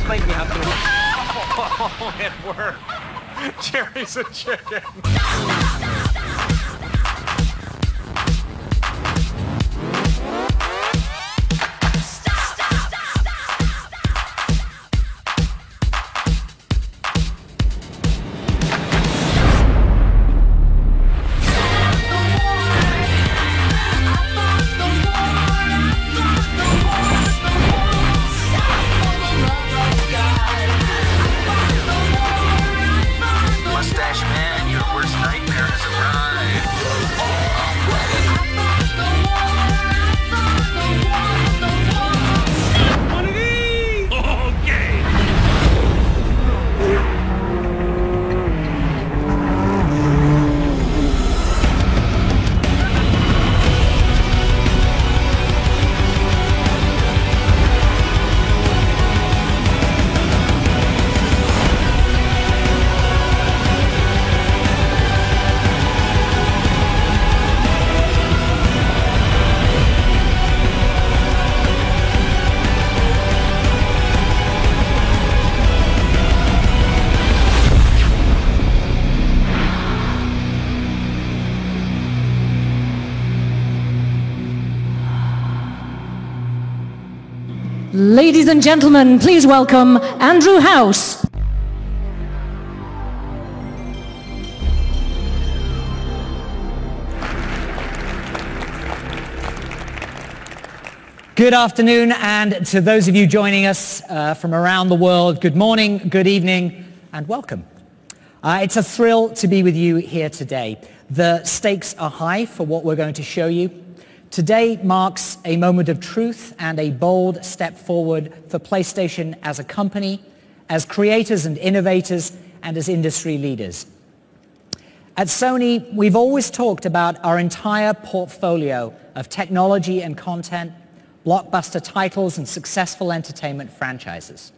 explain to me how to do it. Oh, it worked. Jerry's a chicken. Mustache Man, your worst nightmare has arrived. One of these! Okay. Ladies and gentlemen, please welcome Andrew House. Good afternoon, and to those of you joining us from around the world, good morning, good evening, and welcome. It's a thrill to be with you here today. The stakes are high for what we're going to show you. Today marks a moment of truth and a bold step forward for PlayStation as a company, as creators and innovators, and as industry leaders. At Sony, we've always talked about our entire portfolio of technology and content, blockbuster titles, and successful entertainment franchises.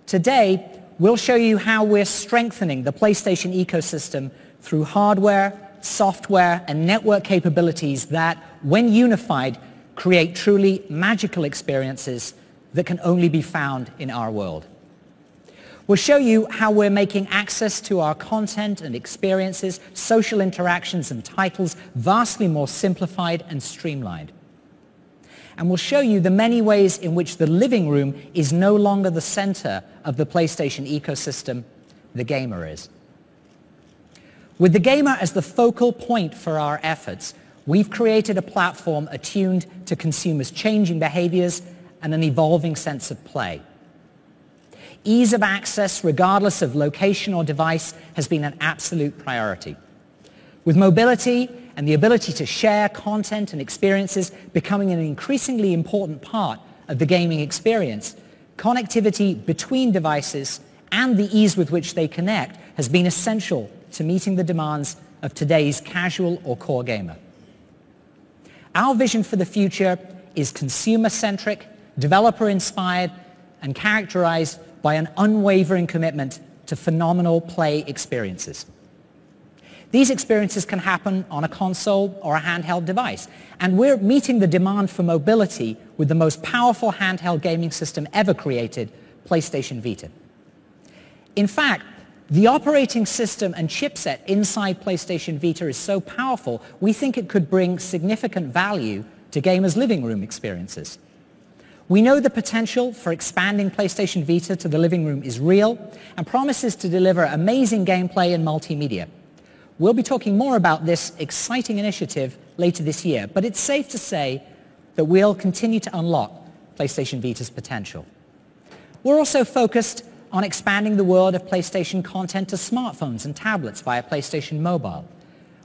Today, we'll show you how we're strengthening the PlayStation ecosystem through hardware, software, and network capabilities that, when unified, create truly magical experiences that can only be found in our world. We'll show you how we're making access to our content and experiences, social interactions and titles vastly more simplified and streamlined. And we'll show you the many ways in which the living room is no longer the center of the PlayStation ecosystem, the gamer is. With the gamer as the focal point for our efforts, we've created a platform attuned to consumers' changing behaviors and an evolving sense of play. Ease of access, regardless of location or device, has been an absolute priority. With mobility and the ability to share content and experiences becoming an increasingly important part of the gaming experience, connectivity between devices and the ease with which they connect has been essential to meeting the demands of today's casual or core gamer. Our vision for the future is consumer-centric, developer-inspired, and characterized by an unwavering commitment to phenomenal play experiences. These experiences can happen on a console or a handheld device, and we're meeting the demand for mobility with the most powerful handheld gaming system ever created, PlayStation Vita. In fact, the operating system and chipset inside PlayStation Vita is so powerful, we think it could bring significant value to gamers' living room experiences. We know the potential for expanding PlayStation Vita to the living room is real and promises to deliver amazing gameplay and multimedia. We'll be talking more about this exciting initiative later this year, but it's safe to say that we'll continue to unlock PlayStation Vita's potential. We're also focused on expanding the world of PlayStation content to smartphones and tablets via PlayStation Mobile.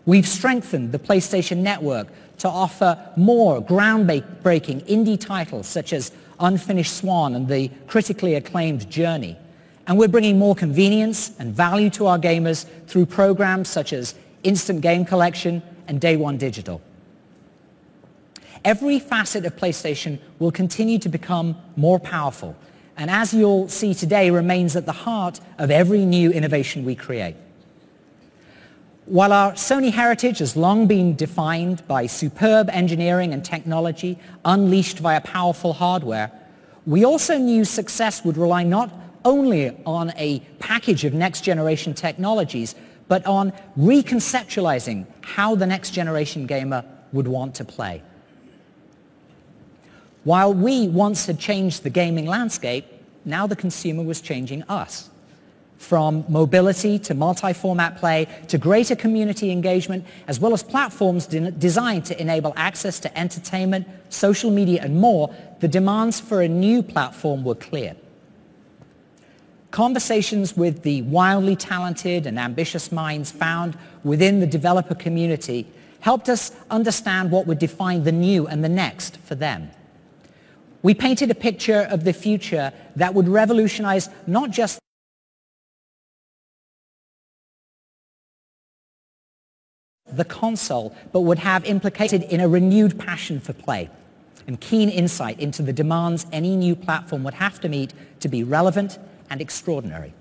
We've strengthened the PlayStation Network to offer more groundbreaking indie titles such as Unfinished Swan and the critically acclaimed Journey. And we're bringing more convenience and value to our gamers through programs such as Instant Game Collection and Day One Digital. Every facet of PlayStation will continue to become more powerful, and as you'll see today, remains at the heart of every new innovation we create. While our Sony heritage has long been defined by superb engineering and technology unleashed via powerful hardware, we also knew success would rely not only on a package of next-generation technologies, but on reconceptualizing how the next-generation gamer would want to play. While we once had changed the gaming landscape, now the consumer was changing us. From mobility to multi-format play to greater community engagement, as well as platforms designed to enable access to entertainment, social media, and more, the demands for a new platform were clear. Conversations with the wildly talented and ambitious minds found within the developer community helped us understand what would define the new and the next for them. We painted a picture of the future that would revolutionize not just the console, but would have implicated in a renewed passion for play and keen insight into the demands any new platform would have to meet to be relevant and extraordinary.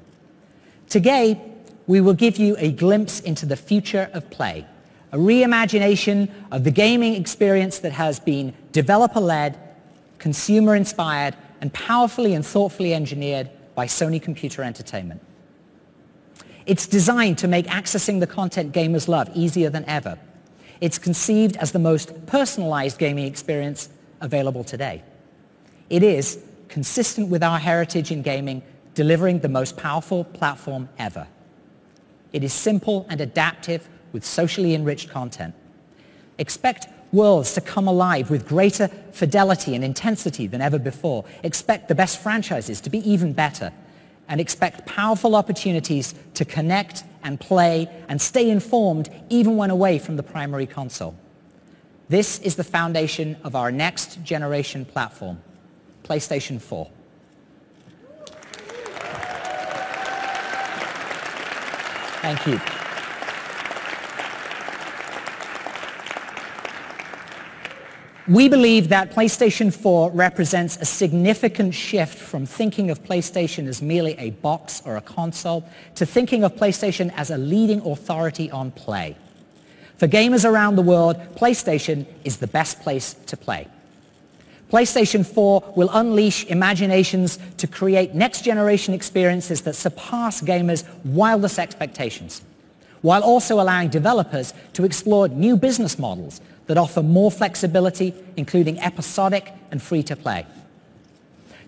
Today, we will give you a glimpse into the future of play, a reimagination of the gaming experience that has been developer-led, consumer-inspired, and powerfully and thoughtfully engineered by Sony Computer Entertainment. It's designed to make accessing the content gamers love easier than ever. It's conceived as the most personalized gaming experience available today. It is, consistent with our heritage in gaming, delivering the most powerful platform ever. It is simple and adaptive with socially enriched content. Expect worlds to come alive with greater fidelity and intensity than ever before. Expect the best franchises to be even better. And expect powerful opportunities to connect and play and stay informed even when away from the primary console. This is the foundation of our next generation platform, PlayStation 4. Thank you. We believe that PlayStation 4 represents a significant shift from thinking of PlayStation as merely a box or a console to thinking of PlayStation as a leading authority on play. For gamers around the world, PlayStation is the best place to play. PlayStation 4 will unleash imaginations to create next-generation experiences that surpass gamers' wildest expectations, while also allowing developers to explore new business models that offer more flexibility, including episodic and free-to-play.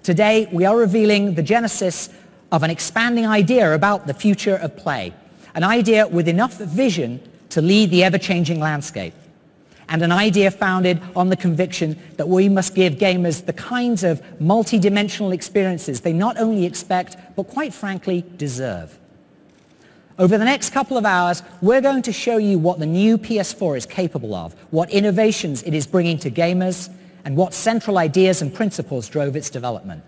Today, we are revealing the genesis of an expanding idea about the future of play, an idea with enough vision to lead the ever-changing landscape, and an idea founded on the conviction that we must give gamers the kinds of multi-dimensional experiences they not only expect, but quite frankly, deserve. Over the next couple of hours, we're going to show you what the new PS4 is capable of, what innovations it is bringing to gamers, and what central ideas and principles drove its development.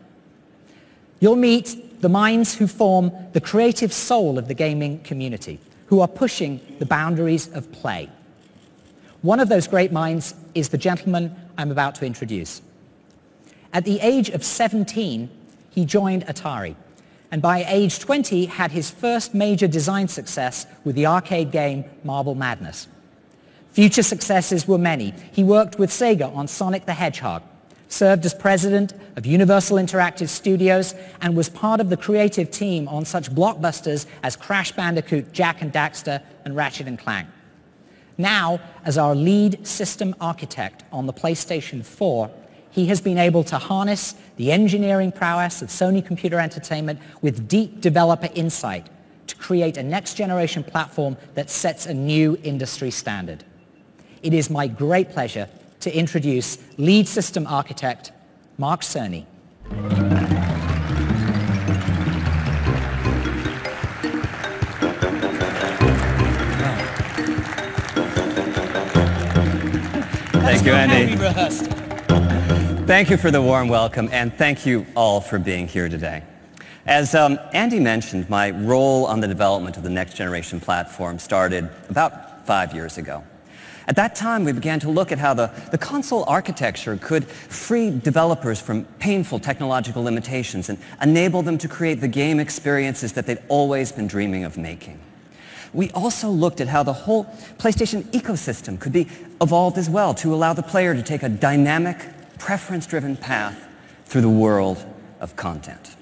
You'll meet the minds who form the creative soul of the gaming community, who are pushing the boundaries of play. One of those great minds is the gentleman I'm about to introduce. At the age of 17, he joined Atari, and by age 20 had his first major design success with the arcade game Marble Madness. Future successes were many. He worked with Sega on Sonic the Hedgehog, served as president of Universal Interactive Studios, and was part of the creative team on such blockbusters as Crash Bandicoot, Jak and Daxter, and Ratchet and Clank. Now, as our lead system architect on the PlayStation 4, he has been able to harness the engineering prowess of Sony Computer Entertainment with deep developer insight to create a next-generation platform that sets a new industry standard. It is my great pleasure to introduce lead system architect Mark Cerny. Thank you, Andy. Thank you for the warm welcome, and thank you all for being here today. As Andy mentioned, my role on the development of the next generation platform started about 5 years ago. At that time, we began to look at how the console architecture could free developers from painful technological limitations and enable them to create the game experiences that they'd always been dreaming of making. We also looked at how the whole PlayStation ecosystem could be evolved as well to allow the player to take a dynamic, preference-driven path through the world of content.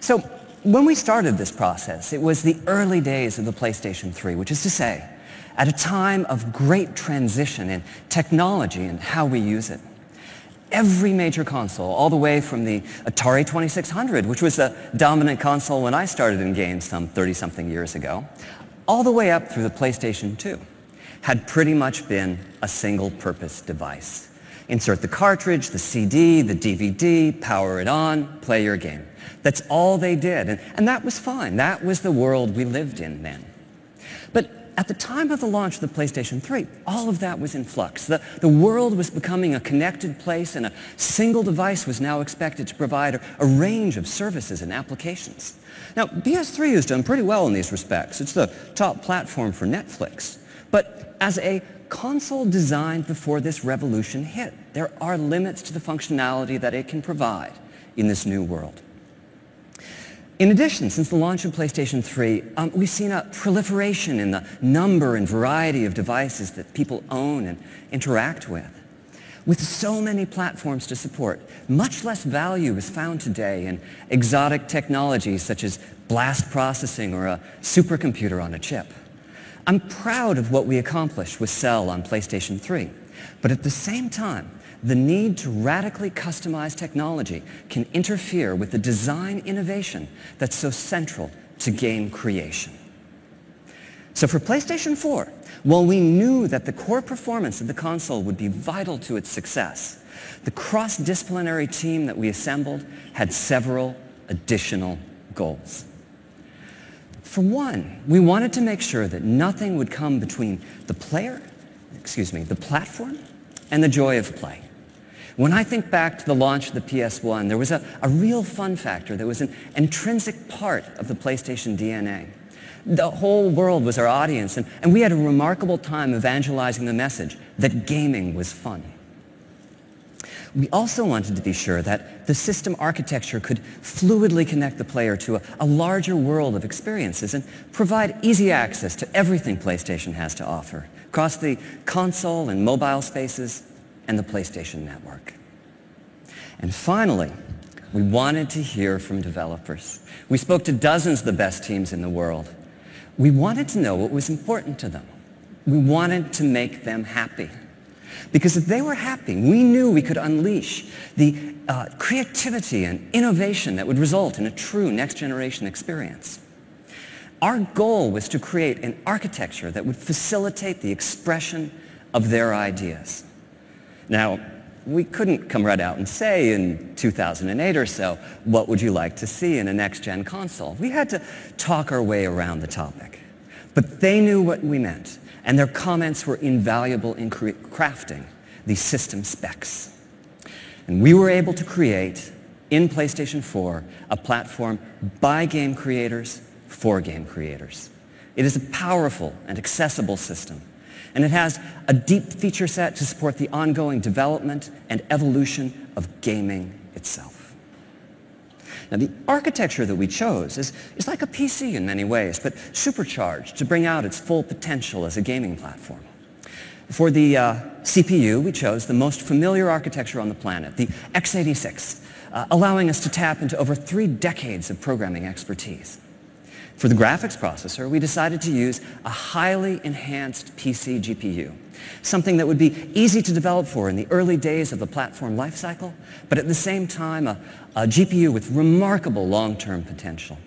So when we started this process, it was the early days of the PlayStation 3, which is to say, at a time of great transition in technology and how we use it. Every major console, all the way from the Atari 2600, which was the dominant console when I started in games some 30-something years ago, all the way up through the PlayStation 2, had pretty much been a single-purpose device. Insert the cartridge, the CD, the DVD, power it on, play your game. That's all they did, and that was fine. That was the world we lived in then. But at the time of the launch of the PlayStation 3, all of that was in flux. The world was becoming a connected place, and a single device was now expected to provide a range of services and applications. Now, PS3 has done pretty well in these respects. It's the top platform for Netflix. But as a console designed before this revolution hit, there are limits to the functionality that it can provide in this new world. In addition, since the launch of PlayStation 3, we've seen a proliferation in the number and variety of devices that people own and interact with. With so many platforms to support, much less value is found today in exotic technologies such as blast processing or a supercomputer on a chip. I'm proud of what we accomplished with Cell on PlayStation 3, but at the same time, the need to radically customize technology can interfere with the design innovation that's so central to game creation. So for PlayStation 4, while we knew that the core performance of the console would be vital to its success, the cross-disciplinary team that we assembled had several additional goals. For one, we wanted to make sure that nothing would come between the platform and the joy of play. When I think back to the launch of the PS1, there was a real fun factor that was an intrinsic part of the PlayStation DNA. The whole world was our audience, and we had a remarkable time evangelizing the message that gaming was fun. We also wanted to be sure that the system architecture could fluidly connect the player to a larger world of experiences and provide easy access to everything PlayStation has to offer across the console and mobile spaces and the PlayStation Network. And finally, we wanted to hear from developers. We spoke to dozens of the best teams in the world. We wanted to know what was important to them. We wanted to make them happy. Because if they were happy, we knew we could unleash the creativity and innovation that would result in a true next-generation experience. Our goal was to create an architecture that would facilitate the expression of their ideas. Now, we couldn't come right out and say in 2008 or so, what would you like to see in a next-gen console? We had to talk our way around the topic. But they knew what we meant, and their comments were invaluable in crafting the system specs. And we were able to create, in PlayStation 4, a platform by game creators for game creators. It is a powerful and accessible system, and it has a deep feature set to support the ongoing development and evolution of gaming itself. Now, the architecture that we chose is like a PC in many ways, but supercharged to bring out its full potential as a gaming platform. For the CPU, we chose the most familiar architecture on the planet, the x86, allowing us to tap into over 3 decades of programming expertise. For the graphics processor, we decided to use a highly enhanced PC GPU, something that would be easy to develop for in the early days of the platform lifecycle, but at the same time, a GPU with remarkable long-term potential.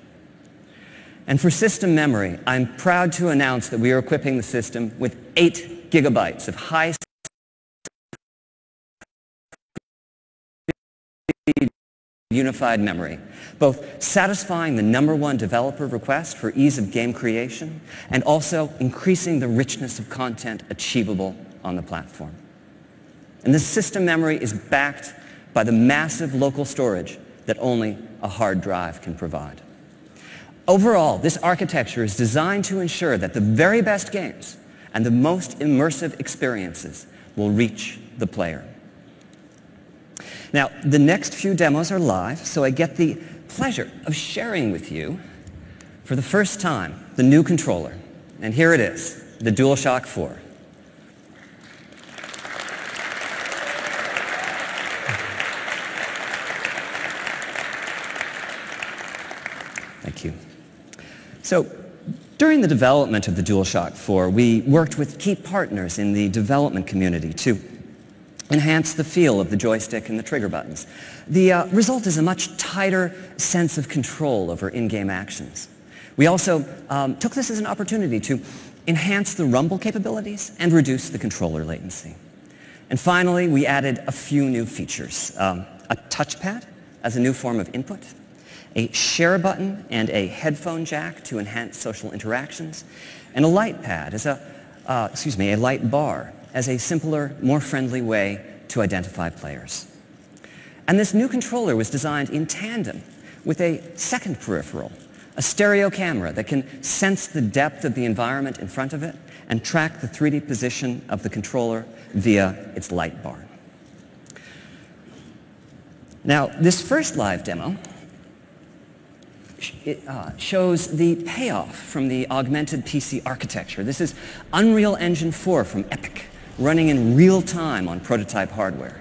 And for system memory, I'm proud to announce that we are equipping the system with 8 gigabytes of high-speed unified memory, both satisfying the #1 developer request for ease of game creation and also increasing the richness of content achievable on the platform. And this system memory is backed by the massive local storage that only a hard drive can provide. Overall, this architecture is designed to ensure that the very best games and the most immersive experiences will reach the player. Now, the next few demos are live, so I get the pleasure of sharing with you, for the first time, the new controller. And here it is, the DualShock 4. Thank you. So, during the development of the DualShock 4, we worked with key partners in the development community to enhance the feel of the joystick and the trigger buttons. The result is a much tighter sense of control over in-game actions. We also took this as an opportunity to enhance the rumble capabilities and reduce the controller latency. And finally, we added a few new features. A touchpad as a new form of input, a share button and a headphone jack to enhance social interactions, and a light pad as a light bar as a simpler, more friendly way to identify players. And this new controller was designed in tandem with a second peripheral, a stereo camera that can sense the depth of the environment in front of it and track the 3D position of the controller via its light bar. Now, this first live demo shows the payoff from the augmented PC architecture. This is Unreal Engine 4 from Epic, running in real time on prototype hardware.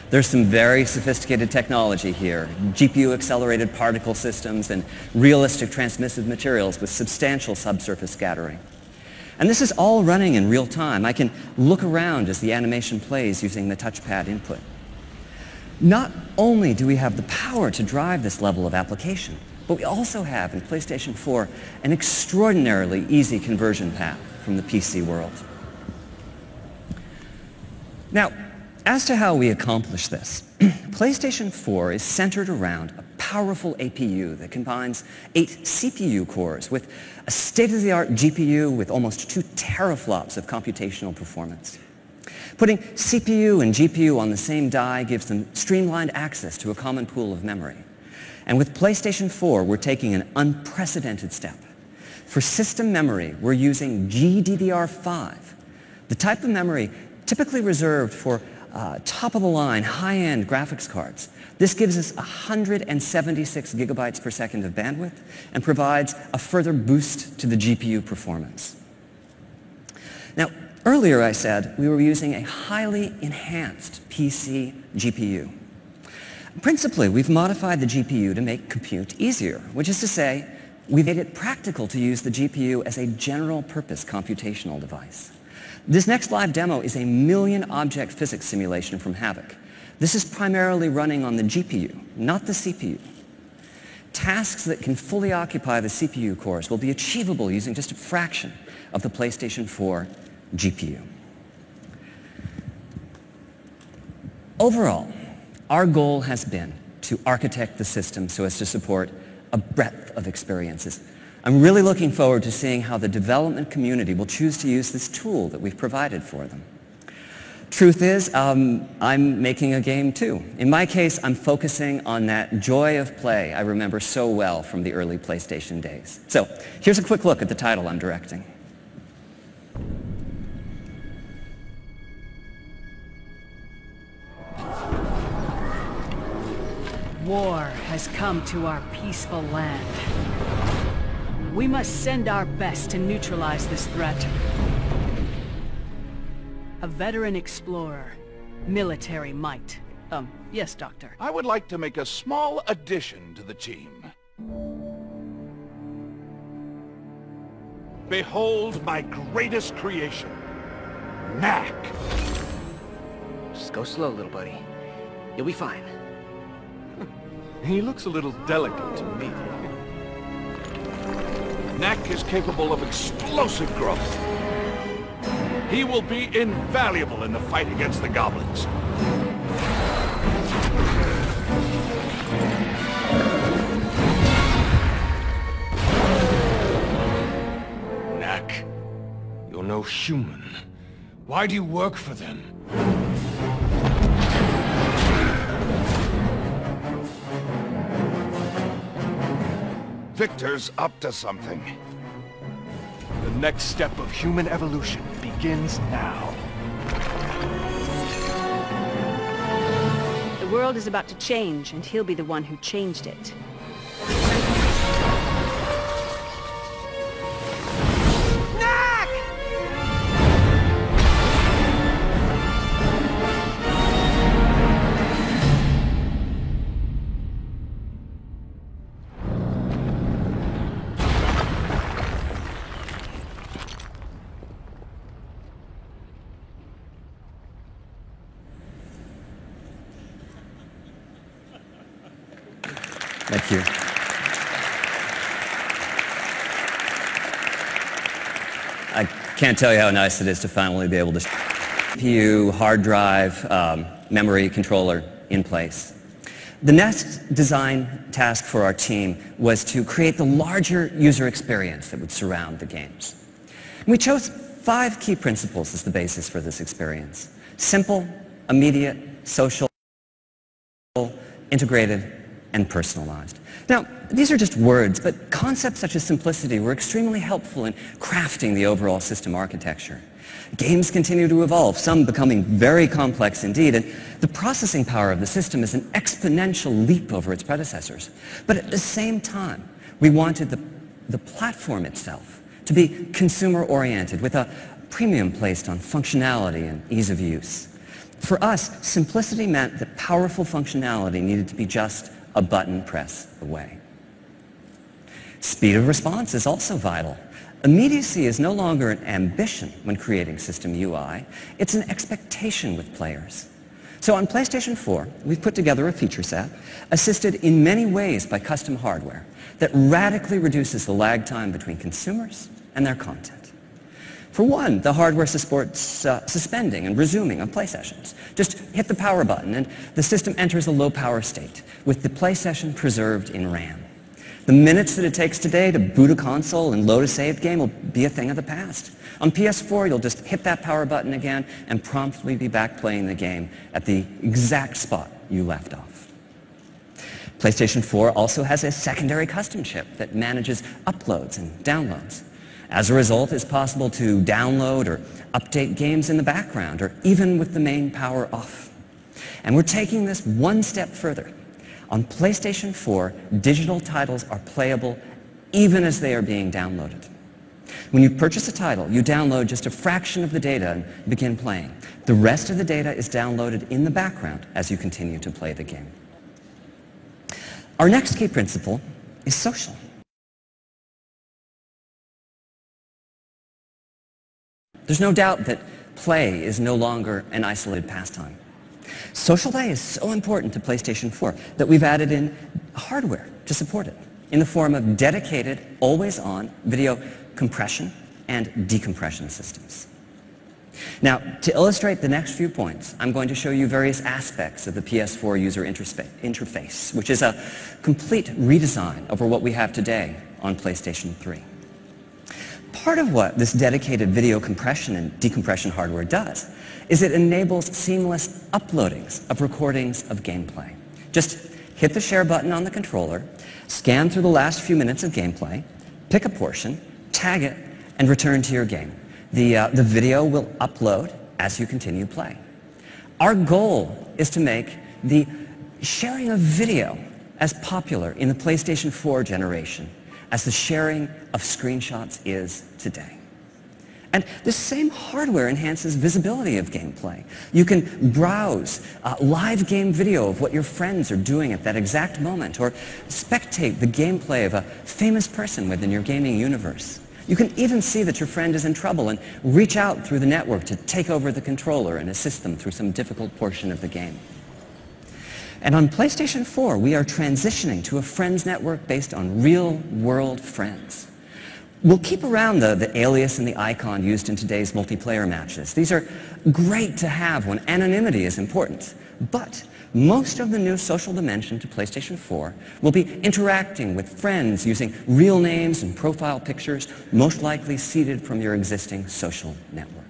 There's some very sophisticated technology here, GPU-accelerated particle systems and realistic transmissive materials with substantial subsurface scattering. And this is all running in real time. I can look around as the animation plays using the touchpad input. Not only do we have the power to drive this level of application, but we also have in PlayStation 4 an extraordinarily easy conversion path from the PC world. Now, as to how we accomplish this, PlayStation 4 is centered around a powerful APU that combines 8 CPU cores with a state-of-the-art GPU with almost 2 teraflops of computational performance. Putting CPU and GPU on the same die gives them streamlined access to a common pool of memory. And with PlayStation 4, we're taking an unprecedented step. For system memory, we're using GDDR5, the type of memory typically reserved for top-of-the-line, high-end graphics cards. This gives us 176 gigabytes per second of bandwidth and provides a further boost to the GPU performance. Now, earlier I said we were using a highly enhanced PC GPU. Principally, we've modified the GPU to make compute easier, which is to say, we've made it practical to use the GPU as a general-purpose computational device. This next live demo is a million-object physics simulation from Havok. This is primarily running on the GPU, not the CPU. Tasks that can fully occupy the CPU cores will be achievable using just a fraction of the PlayStation 4 GPU. Overall, our goal has been to architect the system so as to support a breadth of experiences. I'm really looking forward to seeing how the development community will choose to use this tool that we've provided for them. Truth is, I'm making a game too. In my case, I'm focusing on that joy of play I remember so well from the early PlayStation days. So, here's a quick look at the title I'm directing. War has come to our peaceful land. We must send our best to neutralize this threat. A veteran explorer, military might. Yes, Doctor. I would like to make a small addition to the team. Behold my greatest creation, Knack. Just go slow, little buddy. You'll be fine. He looks a little delicate to me. Knack is capable of explosive growth. He will be invaluable in the fight against the goblins. Knack, you're no human. Why do you work for them? Victor's up to something. The next step of human evolution begins now. The world is about to change, and he'll be the one who changed it. Thank you. I can't tell you how nice it is to finally be able to CPU, hard drive, memory controller in place. The next design task for our team was to create the larger user experience that would surround the games. And we chose 5 key principles as the basis for this experience: simple, immediate, social, integrated, and personalized. Now, these are just words, but concepts such as simplicity were extremely helpful in crafting the overall system architecture. Games continue to evolve, some becoming very complex indeed, and the processing power of the system is an exponential leap over its predecessors. But at the same time, we wanted the platform itself to be consumer-oriented, with a premium placed on functionality and ease of use. For us, simplicity meant that powerful functionality needed to be just a button press away. Speed of response is also vital. Immediacy is no longer an ambition when creating system UI, it's an expectation with players. So on PlayStation 4, we've put together a feature set, assisted in many ways by custom hardware, that radically reduces the lag time between consumers and their content. For one, the hardware supports suspending and resuming of play sessions. Just hit the power button and the system enters a low power state, with the play session preserved in RAM. The minutes that it takes today to boot a console and load a saved game will be a thing of the past. On PS4, you'll just hit that power button again and promptly be back playing the game at the exact spot you left off. PlayStation 4 also has a secondary custom chip that manages uploads and downloads. As a result, it's possible to download or update games in the background, or even with the main power off. And we're taking this one step further. On PlayStation 4, digital titles are playable even as they are being downloaded. When you purchase a title, you download just a fraction of the data and begin playing. The rest of the data is downloaded in the background as you continue to play the game. Our next key principle is social. There's no doubt that play is no longer an isolated pastime. Social play is so important to PlayStation 4 that we've added in hardware to support it, in the form of dedicated, always-on video compression and decompression systems. Now, to illustrate the next few points, I'm going to show you various aspects of the PS4 user interface, which is a complete redesign over what we have today on PlayStation 3. Part of what this dedicated video compression and decompression hardware does is it enables seamless uploadings of recordings of gameplay. Just hit the share button on the controller, scan through the last few minutes of gameplay, pick a portion, tag it, and return to your game. The video will upload as you continue play. Our goal is to make the sharing of video as popular in the PlayStation 4 generation as the sharing of screenshots is today. And the same hardware enhances visibility of gameplay. You can browse live game video of what your friends are doing at that exact moment, or spectate the gameplay of a famous person within your gaming universe. You can even see that your friend is in trouble and reach out through the network to take over the controller and assist them through some difficult portion of the game. And on PlayStation 4, we are transitioning to a friends network based on real-world friends. We'll keep around the alias and the icon used in today's multiplayer matches. These are great to have when anonymity is important, but most of the new social dimension to PlayStation 4 will be interacting with friends using real names and profile pictures, most likely seeded from your existing social network.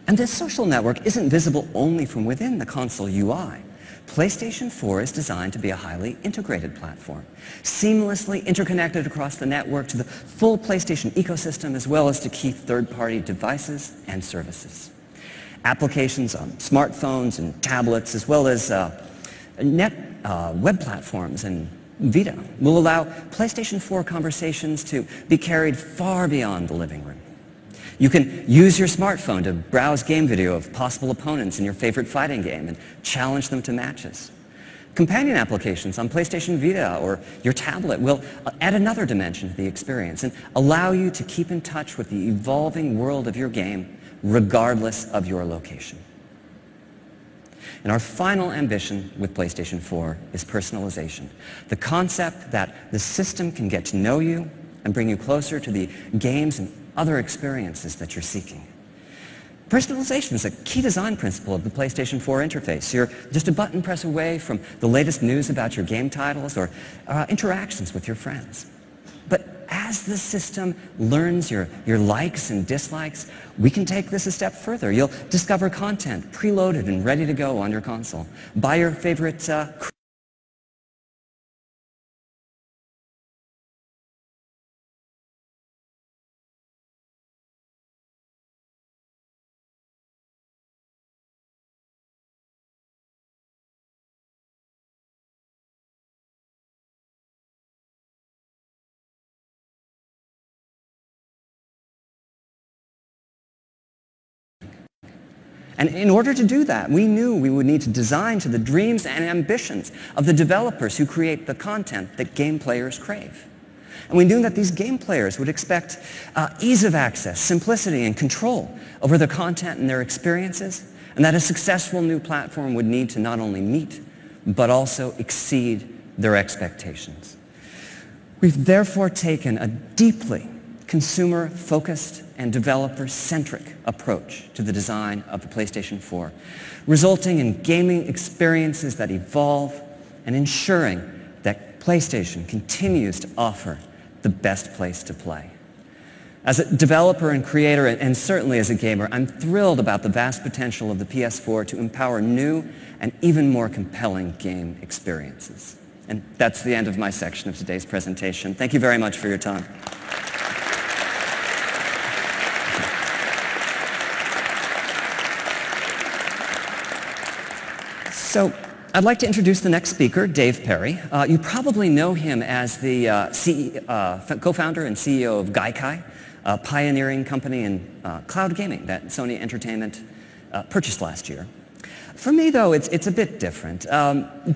And this social network isn't visible only from within the console UI. PlayStation 4 is designed to be a highly integrated platform, seamlessly interconnected across the network to the full PlayStation ecosystem, as well as to key third-party devices and services. Applications on smartphones and tablets, as well as web platforms and Vita, will allow PlayStation 4 conversations to be carried far beyond the living room. You can use your smartphone to browse game video of possible opponents in your favorite fighting game and challenge them to matches. Companion applications on PlayStation Vita or your tablet will add another dimension to the experience and allow you to keep in touch with the evolving world of your game regardless of your location. And our final ambition with PlayStation 4 is personalization. The concept that the system can get to know you and bring you closer to the games and other experiences that you're seeking. Personalization is a key design principle of the PlayStation 4 interface. You're just a button press away from the latest news about your game titles or interactions with your friends. But as the system learns your likes and dislikes, we can take this a step further. You'll discover content preloaded and ready to go on your console. Buy your favorite And in order to do that, we knew we would need to design to the dreams and ambitions of the developers who create the content that game players crave. And we knew that these game players would expect ease of access, simplicity, and control over their content and their experiences, and that a successful new platform would need to not only meet, but also exceed their expectations. We've therefore taken a deeply consumer-focused and developer-centric approach to the design of the PlayStation 4, resulting in gaming experiences that evolve and ensuring that PlayStation continues to offer the best place to play. As a developer and creator, and certainly as a gamer, I'm thrilled about the vast potential of the PS4 to empower new and even more compelling game experiences. And that's the end of my section of today's presentation. Thank you very much for your time. So I'd like to introduce the next speaker, Dave Perry. You probably know him as the co-founder and CEO of Gaikai, a pioneering company in cloud gaming that Sony Entertainment purchased last year. For me, though, it's a bit different.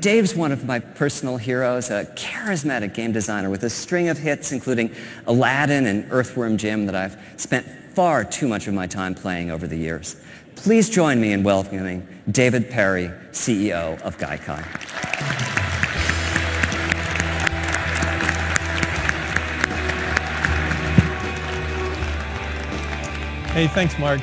Dave's one of my personal heroes, a charismatic game designer with a string of hits, including Aladdin and Earthworm Jim, that I've spent far too much of my time playing over the years. Please join me in welcoming David Perry, CEO of Gaikai. Hey, thanks, Mark.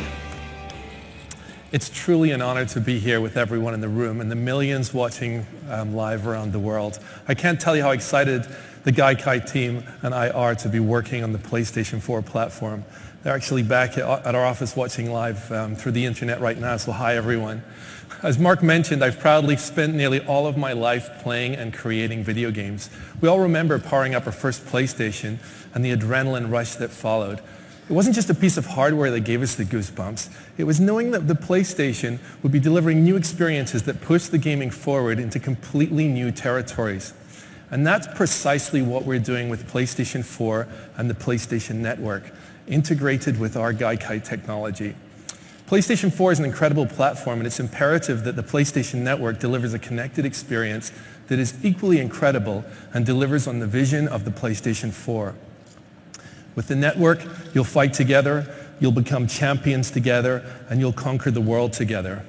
It's truly an honor to be here with everyone in the room and the millions watching live around the world. I can't tell you how excited the Gaikai team and I are to be working on the PlayStation 4 platform. They're actually back at our office watching live through the internet right now, so hi everyone. As Mark mentioned, I've proudly spent nearly all of my life playing and creating video games. We all remember powering up our first PlayStation and the adrenaline rush that followed. It wasn't just a piece of hardware that gave us the goosebumps. It was knowing that the PlayStation would be delivering new experiences that pushed the gaming forward into completely new territories. And that's precisely what we're doing with PlayStation 4 and the PlayStation Network, integrated with our Gaikai technology. PlayStation 4 is an incredible platform, and it's imperative that the PlayStation Network delivers a connected experience that is equally incredible and delivers on the vision of the PlayStation 4. With the network, you'll fight together, you'll become champions together, and you'll conquer the world together.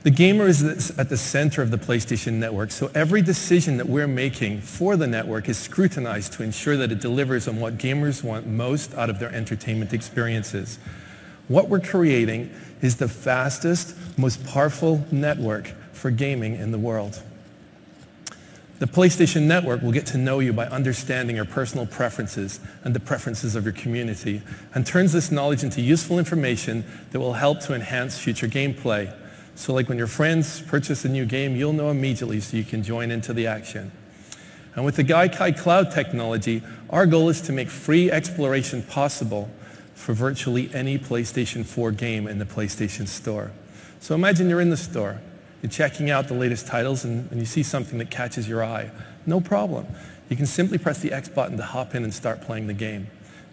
The gamer is at the center of the PlayStation Network, so every decision that we're making for the network is scrutinized to ensure that it delivers on what gamers want most out of their entertainment experiences. What we're creating is the fastest, most powerful network for gaming in the world. The PlayStation Network will get to know you by understanding your personal preferences and the preferences of your community, and turns this knowledge into useful information that will help to enhance future gameplay. So like when your friends purchase a new game, you'll know immediately so you can join into the action. And with the Gaikai Cloud technology, our goal is to make free exploration possible for virtually any PlayStation 4 game in the PlayStation Store. So imagine you're in the store, you're checking out the latest titles, and you see something that catches your eye. No problem. You can simply press the X button to hop in and start playing the game.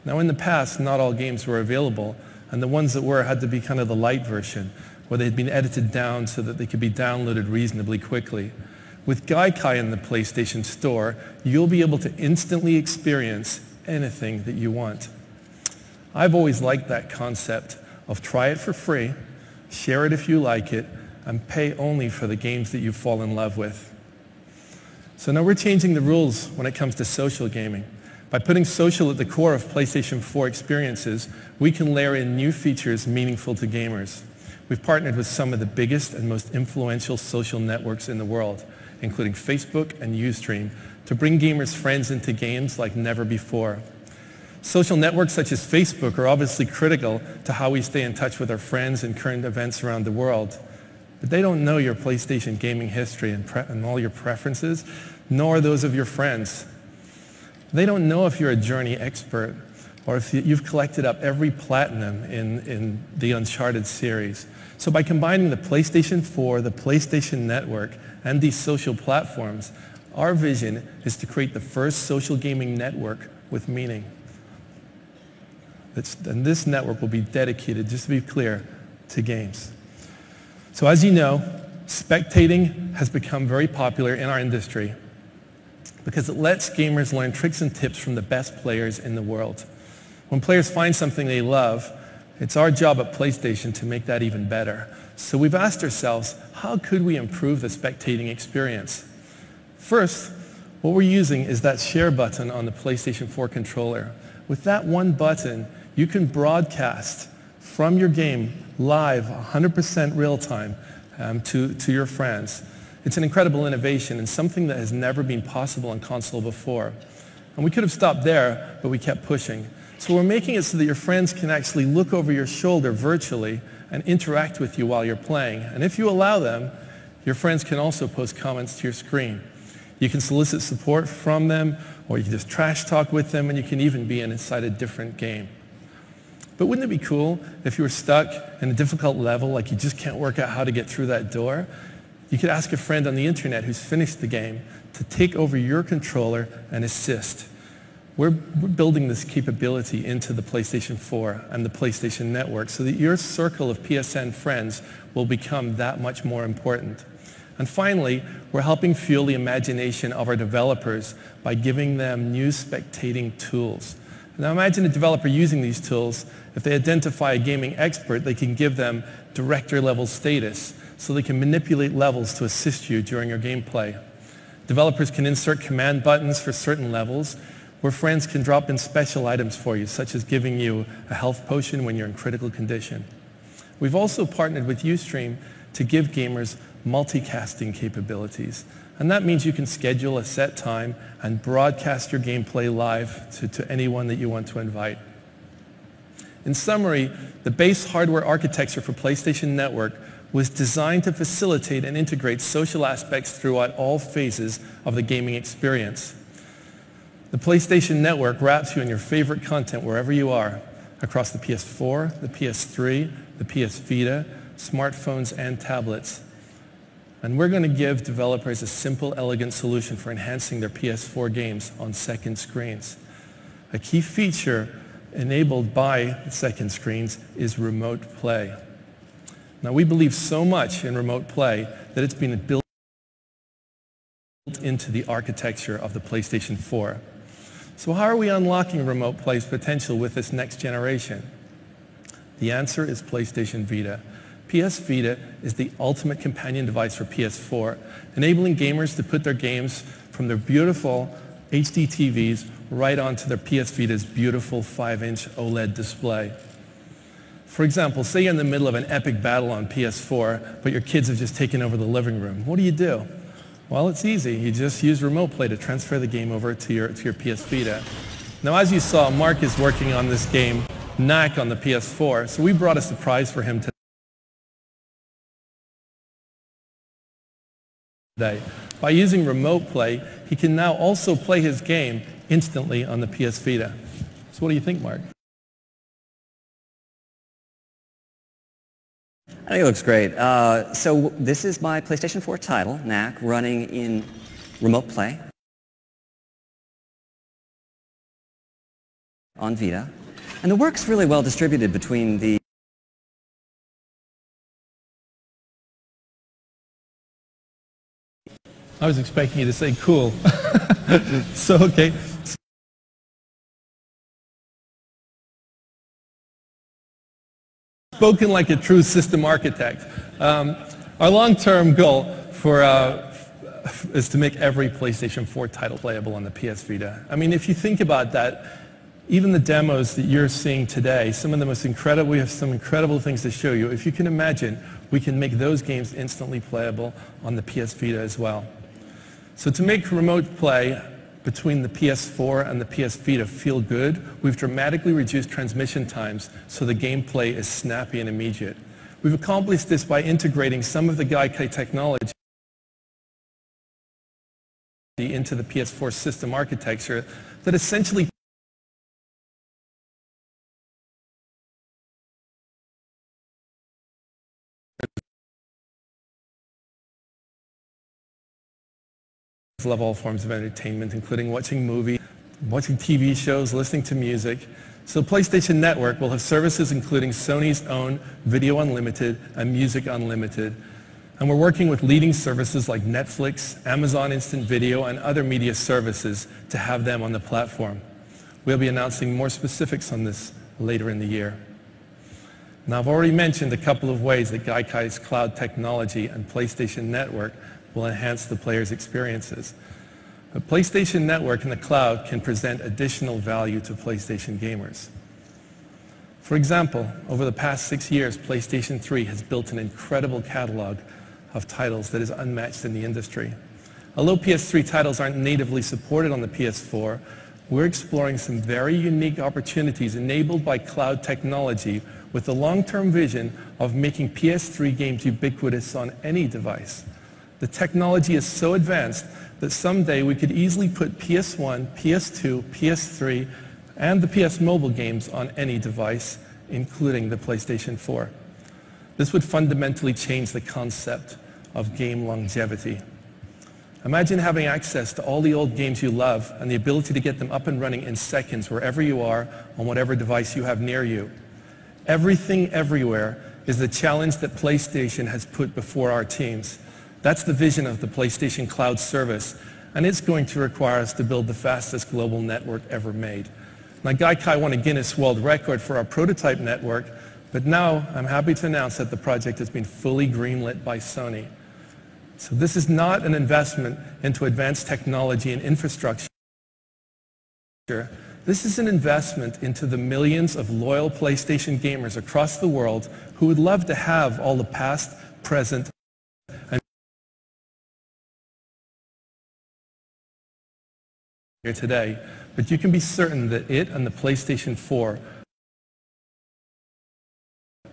Now in the past, not all games were available, and the ones that were had to be kind of the light version, where they'd been edited down so that they could be downloaded reasonably quickly. With Gaikai in the PlayStation Store, you'll be able to instantly experience anything that you want. I've always liked that concept of try it for free, share it if you like it, and pay only for the games that you fall in love with. So now we're changing the rules when it comes to social gaming. By putting social at the core of PlayStation 4 experiences, we can layer in new features meaningful to gamers. We've partnered with some of the biggest and most influential social networks in the world, including Facebook and Ustream, to bring gamers' friends into games like never before. Social networks such as Facebook are obviously critical to how we stay in touch with our friends and current events around the world. But they don't know your PlayStation gaming history and all your preferences, nor those of your friends. They don't know if you're a Journey expert or if you've collected up every platinum in the Uncharted series. So by combining the PlayStation 4, the PlayStation Network, and these social platforms, our vision is to create the first social gaming network with meaning. And this network will be dedicated, just to be clear, to games. So as you know, spectating has become very popular in our industry because it lets gamers learn tricks and tips from the best players in the world. When players find something they love, it's our job at PlayStation to make that even better. So we've asked ourselves, how could we improve the spectating experience? First, what we're using is that share button on the PlayStation 4 controller. With that one button, you can broadcast from your game live, 100% real time, to your friends. It's an incredible innovation and something that has never been possible on console before. And we could have stopped there, but we kept pushing. So we're making it so that your friends can actually look over your shoulder virtually and interact with you while you're playing. And if you allow them, your friends can also post comments to your screen. You can solicit support from them, or you can just trash talk with them, and you can even be inside a different game. But wouldn't it be cool if you were stuck in a difficult level, like you just can't work out how to get through that door? You could ask a friend on the internet who's finished the game to take over your controller and assist. We're building this capability into the PlayStation 4 and the PlayStation Network so that your circle of PSN friends will become that much more important. And finally, we're helping fuel the imagination of our developers by giving them new spectating tools. Now imagine a developer using these tools. If they identify a gaming expert, they can give them director-level status so they can manipulate levels to assist you during your gameplay. Developers can insert command buttons for certain levels where friends can drop in special items for you, such as giving you a health potion when you're in critical condition. We've also partnered with Ustream to give gamers multicasting capabilities. And that means you can schedule a set time and broadcast your gameplay live to anyone that you want to invite. In summary, the base hardware architecture for PlayStation Network was designed to facilitate and integrate social aspects throughout all phases of the gaming experience. The PlayStation Network wraps you in your favorite content wherever you are, across the PS4, the PS3, the PS Vita, smartphones, and tablets. And we're going to give developers a simple, elegant solution for enhancing their PS4 games on second screens. A key feature enabled by second screens is remote play. Now, we believe so much in remote play that it's been built into the architecture of the PlayStation 4. So how are we unlocking remote play's potential with this next generation? The answer is PlayStation Vita. PS Vita is the ultimate companion device for PS4, enabling gamers to put their games from their beautiful HD TVs right onto their PS Vita's beautiful 5-inch OLED display. For example, say you're in the middle of an epic battle on PS4, but your kids have just taken over the living room. What do? Well, it's easy. You just use remote play to transfer the game over to your PS Vita. Now, as you saw, Mark is working on this game, Knack, on the PS4, so we brought a surprise for him today. By using remote play, he can now also play his game instantly on the PS Vita. So what do you think, Mark? I think it looks great. So this is my PlayStation 4 title, Knack, running in remote play on Vita. And the work's really well distributed between the I was expecting you to say cool. So, okay. Spoken like a true system architect. Our long-term goal is to make every PlayStation 4 title playable on the PS Vita. I mean, if you think about that, even the demos that you're seeing today, some of the most incredible, we have some incredible things to show you. If you can imagine, we can make those games instantly playable on the PS Vita as well. So to make remote play between the PS4 and the PS Vita feel good, we've dramatically reduced transmission times so the gameplay is snappy and immediate. We've accomplished this by integrating some of the Gaikai technology into the PS4 system architecture that essentially love all forms of entertainment, including watching movies, watching TV shows, listening to music. So PlayStation Network will have services including Sony's own Video Unlimited and Music Unlimited. And we're working with leading services like Netflix, Amazon Instant Video, and other media services to have them on the platform. We'll be announcing more specifics on this later in the year. Now, I've already mentioned a couple of ways that Gaikai's cloud technology and PlayStation Network will enhance the player's experiences. But PlayStation Network in the cloud can present additional value to PlayStation gamers. For example, over the past 6 years, PlayStation 3 has built an incredible catalog of titles that is unmatched in the industry. Although PS3 titles aren't natively supported on the PS4, we're exploring some very unique opportunities enabled by cloud technology with the long-term vision of making PS3 games ubiquitous on any device. The technology is so advanced that someday we could easily put PS1, PS2, PS3, and the PS Mobile games on any device, including the PlayStation 4. This would fundamentally change the concept of game longevity. Imagine having access to all the old games you love and the ability to get them up and running in seconds wherever you are on whatever device you have near you. Everything, everywhere is the challenge that PlayStation has put before our teams. That's the vision of the PlayStation Cloud service, and it's going to require us to build the fastest global network ever made. Now, Gaikai won a Guinness World Record for our prototype network, but now I'm happy to announce that the project has been fully greenlit by Sony. So this is not an investment into advanced technology and infrastructure. This is an investment into the millions of loyal PlayStation gamers across the world who would love to have all the past, present, and here today, but you can be certain that it and the PlayStation 4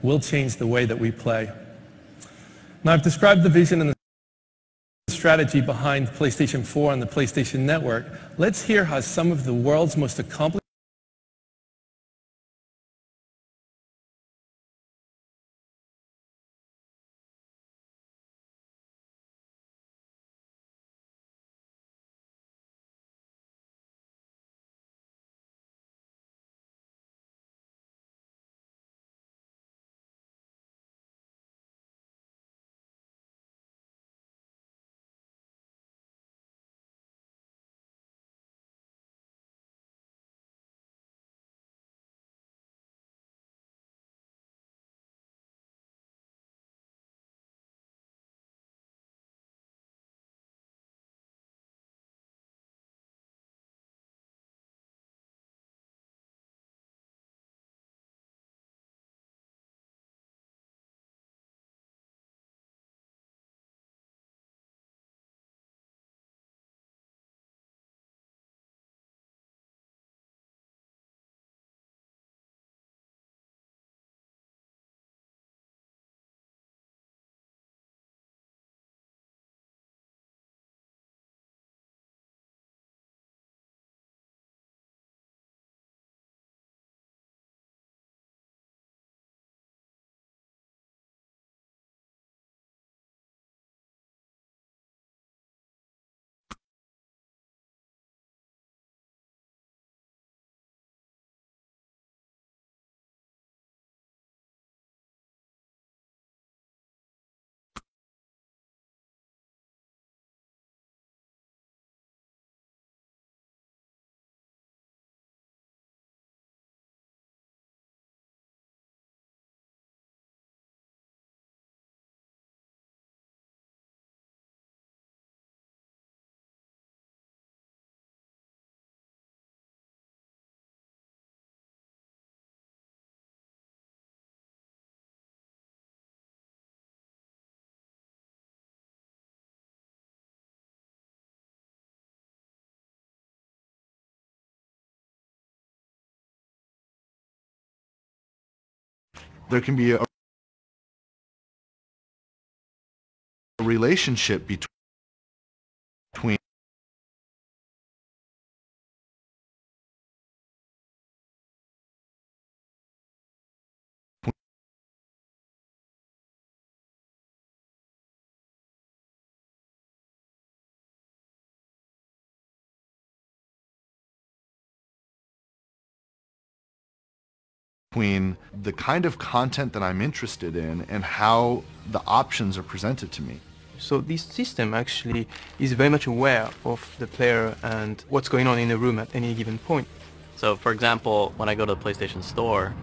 will change the way that we play. Now, I've described the vision and the strategy behind PlayStation 4 and the PlayStation Network. Let's hear how some of the world's most accomplished there can be a relationship between the kind of content that I'm interested in and how the options are presented to me. So this system actually is very much aware of the player and what's going on in the room at any given point. So for example, when I go to the PlayStation Store,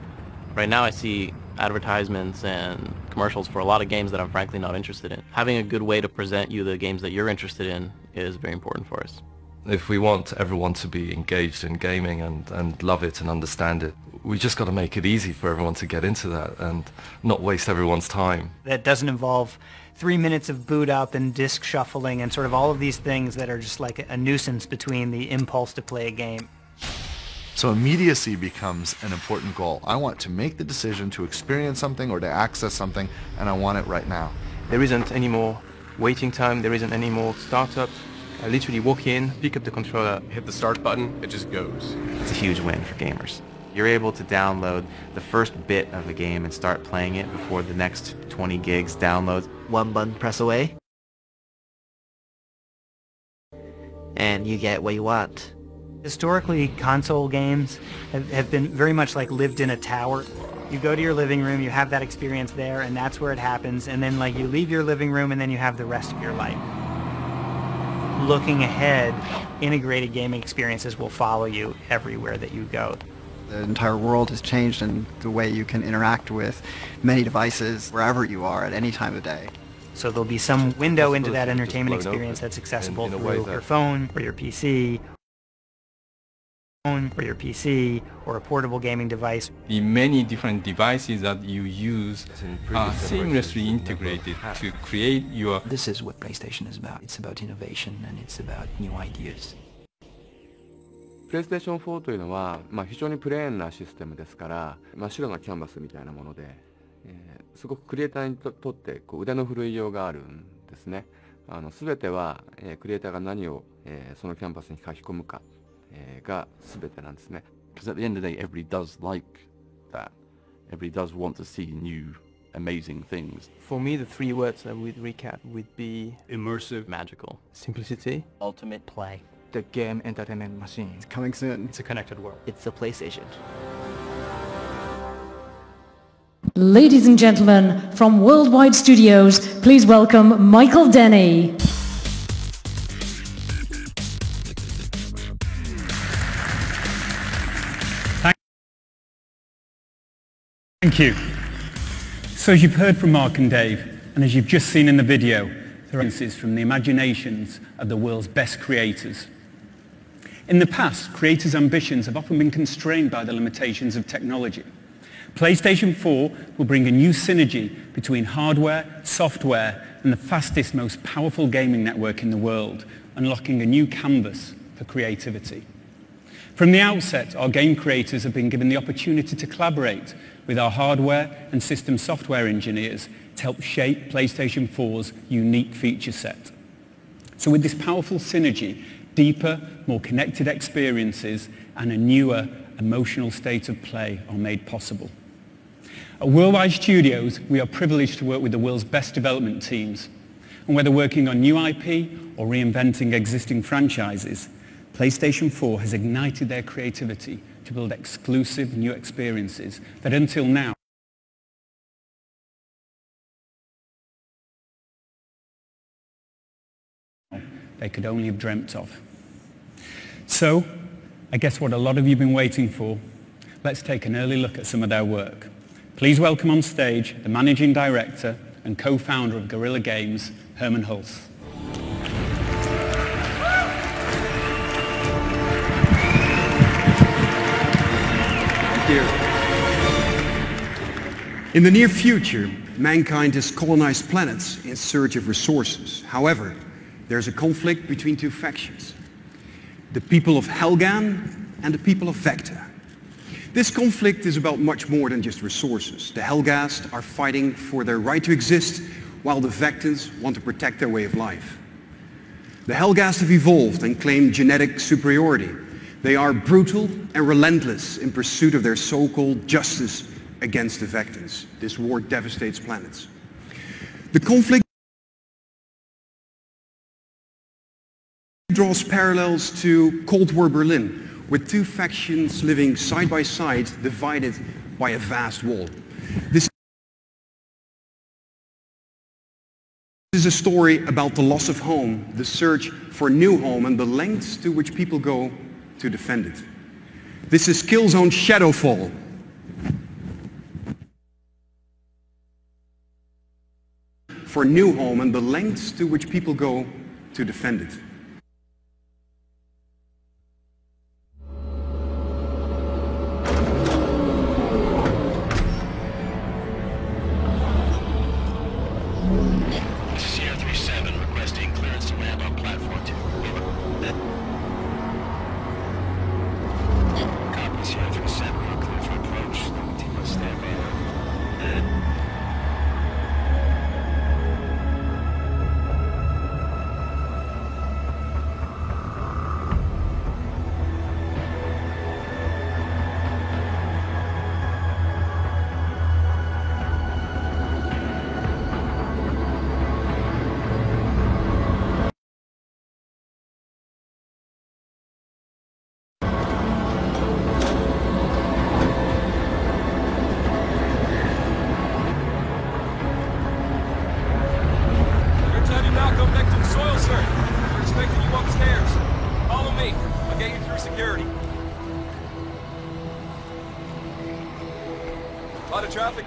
right now I see advertisements and commercials for a lot of games that I'm frankly not interested in. Having a good way to present you the games that you're interested in is very important for us. If we want everyone to be engaged in gaming and love it and understand it, we just got to make it easy for everyone to get into that and not waste everyone's time. That doesn't involve 3 minutes of boot up and disk shuffling and sort of all of these things that are just like a nuisance between the impulse to play a game. So immediacy becomes an important goal. I want to make the decision to experience something or to access something, and I want it right now. There isn't any more waiting time, there isn't any more startup. I literally walk in, pick up the controller, hit the start button, it just goes. It's a huge win for gamers. You're able to download the first bit of the game and start playing it before the next 20 gigs downloads. One button press away, and you get what you want. Historically, console games have been very much like lived in a tower. You go to your living room, you have that experience there, and that's where it happens, and then like you leave your living room and then you have the rest of your life. Looking ahead, integrated gaming experiences will follow you everywhere that you go. The entire world has changed in the way you can interact with many devices wherever you are at any time of day. So there'll be some window into that entertainment experience that's accessible through your phone or your PC, or a portable gaming device. The many different devices that you use are seamlessly integrated to create your... This is what PlayStation is about. It's about innovation and it's about new ideas. PlayStation 4というのは、非常にプレーンなシステムですから、真っ白なキャンバスみたいなもので、すごくクリエイターにとって腕の振るいようがあるんですね。全ては、クリエイターが何を、そのキャンバスに書き込むか、が全てなんですね。Because at the end of the day, everybody does like that. Everybody does want to see new, amazing things. For me, the 3 words I would recap would be immersive, magical, simplicity, ultimate play. The game entertainment machine. It's coming soon. It's a connected world. It's the PlayStation. Ladies and gentlemen, from Worldwide Studios, please welcome Michael Denny. Thank you. So as you've heard from Mark and Dave, and as you've just seen in the video, there are references from the imaginations of the world's best creators. In the past, creators' ambitions have often been constrained by the limitations of technology. PlayStation 4 will bring a new synergy between hardware, software, and the fastest, most powerful gaming network in the world, unlocking a new canvas for creativity. From the outset, our game creators have been given the opportunity to collaborate with our hardware and system software engineers to help shape PlayStation 4's unique feature set. So with this powerful synergy, deeper, more connected experiences and a newer emotional state of play are made possible. At Worldwide Studios, we are privileged to work with the world's best development teams. And whether working on new IP or reinventing existing franchises, PlayStation 4 has ignited their creativity to build exclusive new experiences that until now they could only have dreamt of. So, I guess what a lot of you have been waiting for, let's take an early look at some of their work. Please welcome on stage the Managing Director and co-founder of Guerrilla Games, Hermen Hulst. In the near future, mankind has colonized planets in search of resources. However, there's a conflict between two factions. The people of Helghan and the people of Vector. This conflict is about much more than just resources. The Helghast are fighting for their right to exist, while the Vectans want to protect their way of life. The Helghast have evolved and claim genetic superiority. They are brutal and relentless in pursuit of their so-called justice against the Vectans. This war devastates planets. The conflict draws parallels to Cold War Berlin, with two factions living side by side, divided by a vast wall. This is a story about the loss of home, the search for a new home, and the lengths to which people go to defend it. This is Killzone Shadowfall. For a new home and the lengths to which people go to defend it.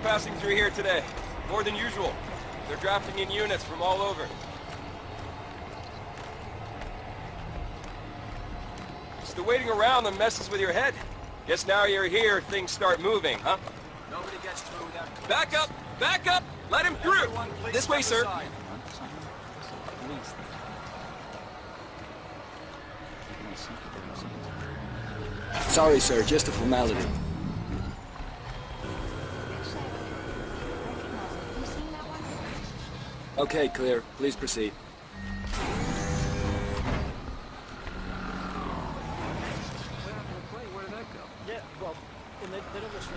Passing through here today. More than usual. They're drafting in units from all over. It's the waiting around that messes with your head. Guess now you're here, things start moving, huh? Nobody gets through without... Back up! Back up! Let him through! This way, sir. Sorry, sir. Just a formality. Okay, clear. Please proceed. Where did that go? Yeah, well, and they don't listen.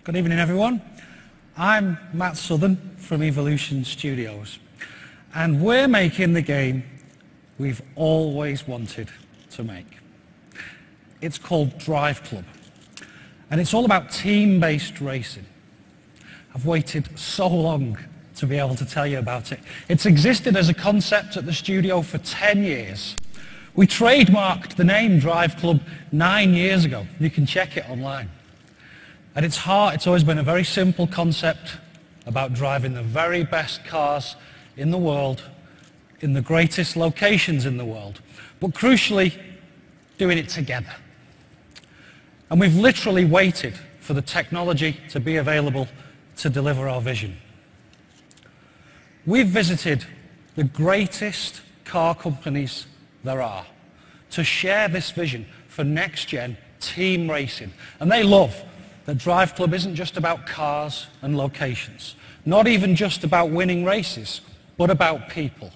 Good evening, everyone. I'm Matt Southern from Evolution Studios, and we're making the game we've always wanted to make. It's called Drive Club, and it's all about team-based racing. I've waited so long to be able to tell you about it. It's existed as a concept at the studio for 10 years. We trademarked the name Drive Club 9 years ago. You can check it online. At its heart, it's always been a very simple concept about driving the very best cars in the world, in the greatest locations in the world, but crucially, doing it together. And we've literally waited for the technology to be available to deliver our vision. We've visited the greatest car companies there are to share this vision for next-gen team racing. And they love that Drive Club isn't just about cars and locations, not even just about winning races, but about people,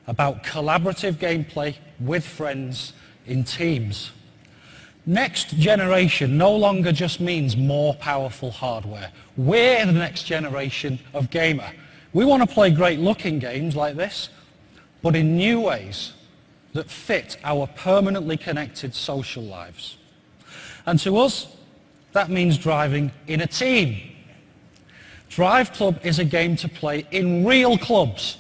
about collaborative gameplay with friends in teams. Next generation no longer just means more powerful hardware. We're the next generation of gamer. We want to play great-looking games like this, but in new ways that fit our permanently connected social lives. And to us, that means driving in a team. Drive Club is a game to play in real clubs,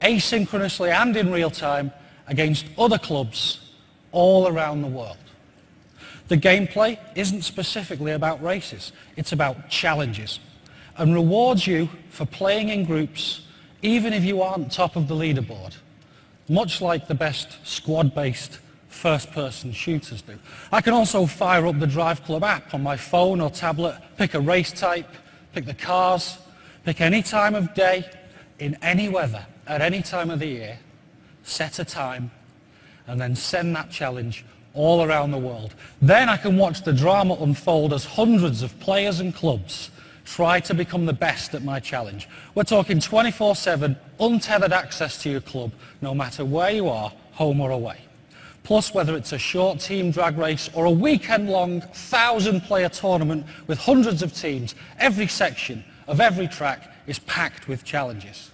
asynchronously and in real time, against other clubs all around the world. The gameplay isn't specifically about races, it's about challenges, and rewards you for playing in groups even if you aren't top of the leaderboard, much like the best squad-based first-person shooters do. I can also fire up the Drive Club app on my phone or tablet, pick a race type, pick the cars, pick any time of day, in any weather, at any time of the year, set a time, and then send that challenge all around the world. Then I can watch the drama unfold as hundreds of players and clubs try to become the best at my challenge. We're talking 24/7, untethered access to your club, no matter where you are, home or away. Plus, whether it's a short team drag race or a weekend-long 1,000-player tournament with hundreds of teams, every section of every track is packed with challenges.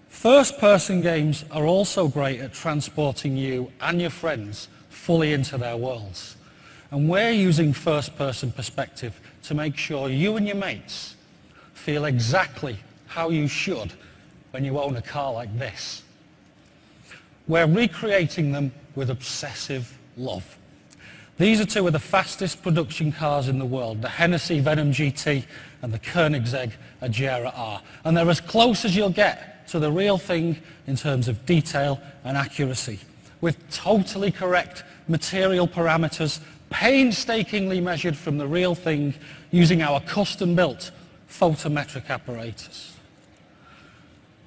First-person games are also great at transporting you and your friends fully into their worlds. And we're using first-person perspective to make sure you and your mates feel exactly how you should when you own a car like this. We're recreating them with obsessive love. These are two of the fastest production cars in the world, the Hennessy Venom GT and the Koenigsegg Agera R. And they're as close as you'll get to the real thing in terms of detail and accuracy, with totally correct material parameters painstakingly measured from the real thing using our custom-built photometric apparatus.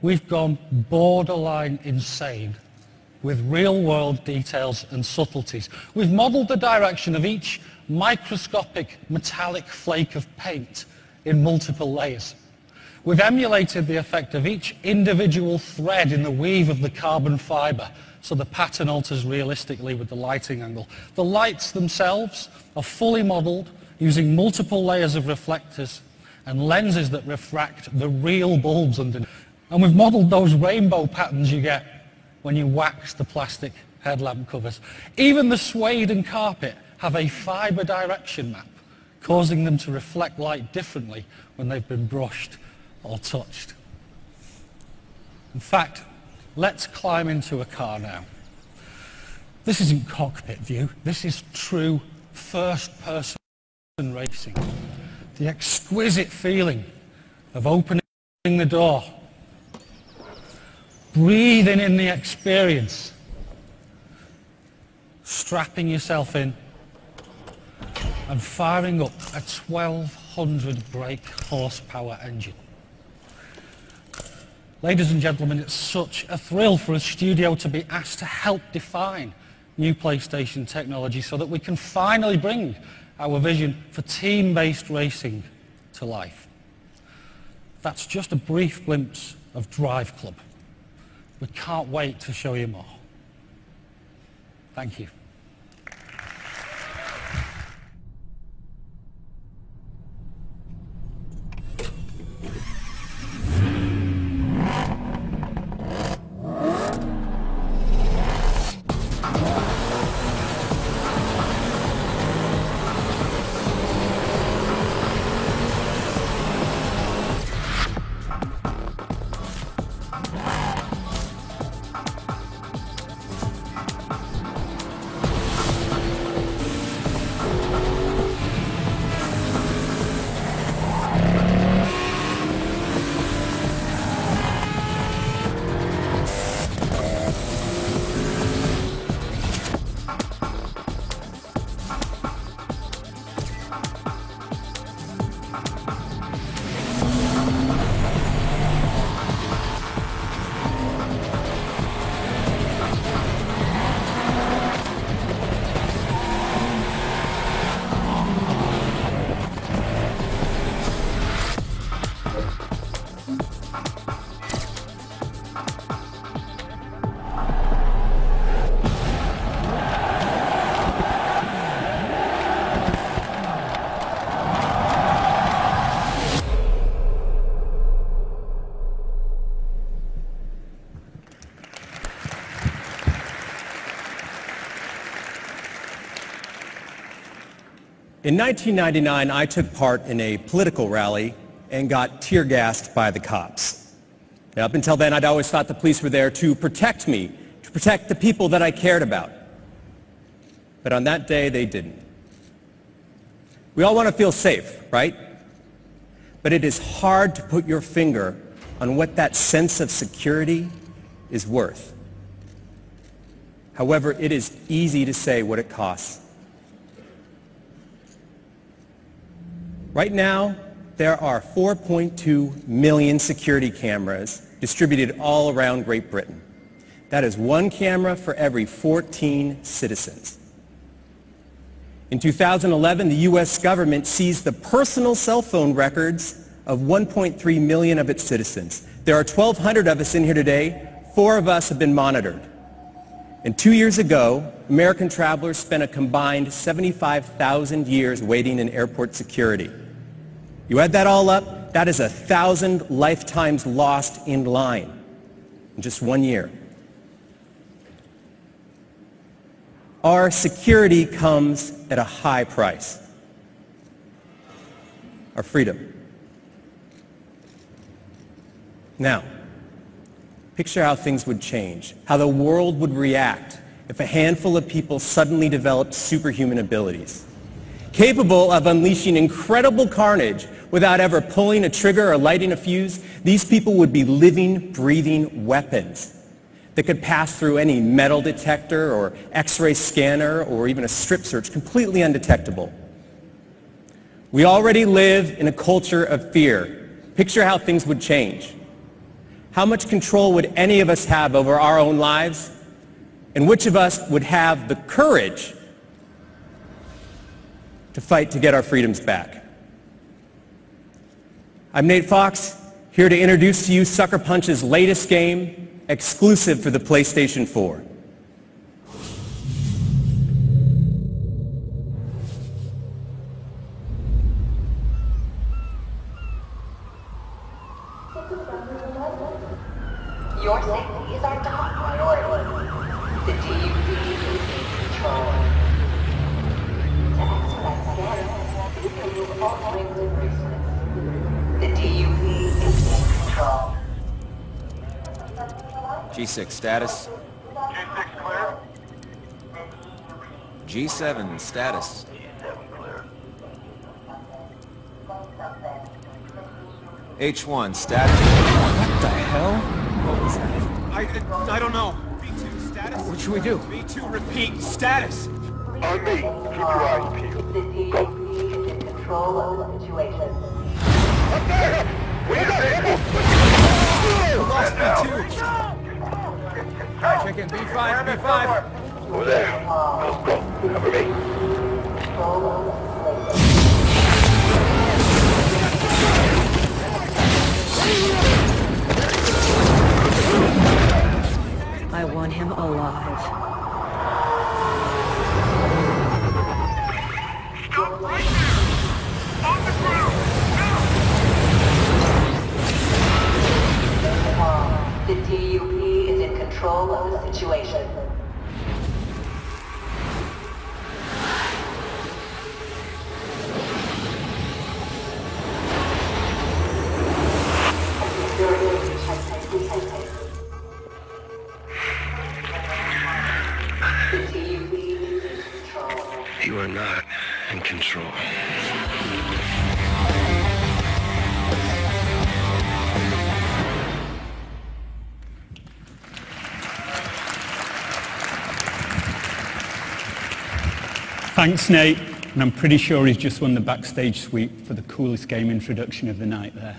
We've gone borderline insane with real-world details and subtleties. We've modeled the direction of each microscopic metallic flake of paint in multiple layers. We've emulated the effect of each individual thread in the weave of the carbon fiber, so the pattern alters realistically with the lighting angle. The lights themselves are fully modeled using multiple layers of reflectors and lenses that refract the real bulbs underneath. And we've modeled those rainbow patterns you get when you wax the plastic headlamp covers. Even the suede and carpet have a fiber direction map, causing them to reflect light differently when they've been brushed or touched. In fact, let's climb into a car now. This isn't cockpit view, this is true first-person racing. The exquisite feeling of opening the door, breathing in the experience, strapping yourself in, and firing up a 1,200 brake horsepower engine. Ladies and gentlemen, it's such a thrill for a studio to be asked to help define new PlayStation technology so that we can finally bring our vision for team-based racing to life. That's just a brief glimpse of Drive Club. We can't wait to show you more. Thank you. In 1999, I took part in a political rally and got tear-gassed by the cops. Now, up until then, I'd always thought the police were there to protect me, to protect the people that I cared about. But on that day, they didn't. We all want to feel safe, right? But it is hard to put your finger on what that sense of security is worth. However, it is easy to say what it costs. Right now, there are 4.2 million security cameras distributed all around Great Britain. That is one camera for every 14 citizens. In 2011, the U.S. government seized the personal cell phone records of 1.3 million of its citizens. There are 1,200 of us in here today. 4 of us have been monitored. And 2 years ago, American travelers spent a combined 75,000 years waiting in airport security. You add that all up, that is 1,000 lifetimes lost in line in just 1 year. Our security comes at a high price. Our freedom. Now, picture how things would change, how the world would react if a handful of people suddenly developed superhuman abilities, capable of unleashing incredible carnage without ever pulling a trigger or lighting a fuse. These people would be living, breathing weapons that could pass through any metal detector or X-ray scanner or even a strip search completely undetectable. We already live in a culture of fear. Picture how things would change. How much control would any of us have over our own lives? And which of us would have the courage to fight to get our freedoms back? I'm Nate Fox, here to introduce to you Sucker Punch's latest game, exclusive for the PlayStation 4. Your safety is our top priority. The DUP is in control. To expedite scanning, please remove all wrinkly bracelets. The DUP is in control. G6 status. G6 clear. G7 status. H1 status. What the hell? What was that? I don't know. B2 status? What should we do? B2 repeat status. On me. Keep your eyes peeled. The DUP is in control of the situation. Up there! We lost B2. Check in B5, B5. Over there. Go, go. Cover me. I want him alive. Stop right there! On the ground! Now! The DUP is in control of the situation. You are not in control. Thanks, Nate. And I'm pretty sure he's just won the backstage suite for the coolest game introduction of the night there.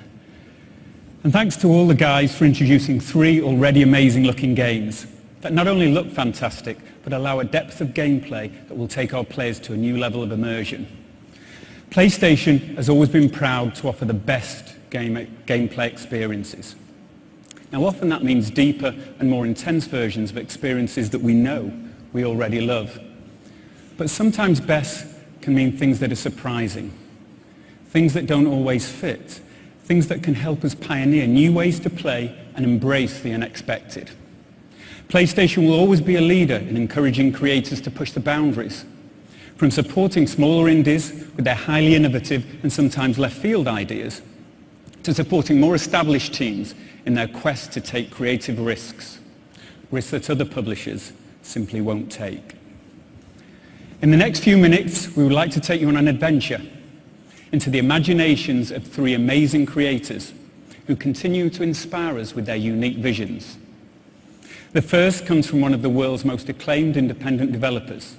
And thanks to all the guys for introducing 3 already amazing looking games that not only look fantastic, but allow a depth of gameplay that will take our players to a new level of immersion. PlayStation has always been proud to offer the best gameplay experiences. Now often that means deeper and more intense versions of experiences that we know we already love. But sometimes best can mean things that are surprising, things that don't always fit, things that can help us pioneer new ways to play and embrace the unexpected. PlayStation will always be a leader in encouraging creators to push the boundaries. From supporting smaller indies with their highly innovative and sometimes left field ideas, to supporting more established teams in their quest to take creative risks that other publishers simply won't take. In the next few minutes, we would like to take you on an adventure into the imaginations of three amazing creators who continue to inspire us with their unique visions. The first comes from one of the world's most acclaimed independent developers.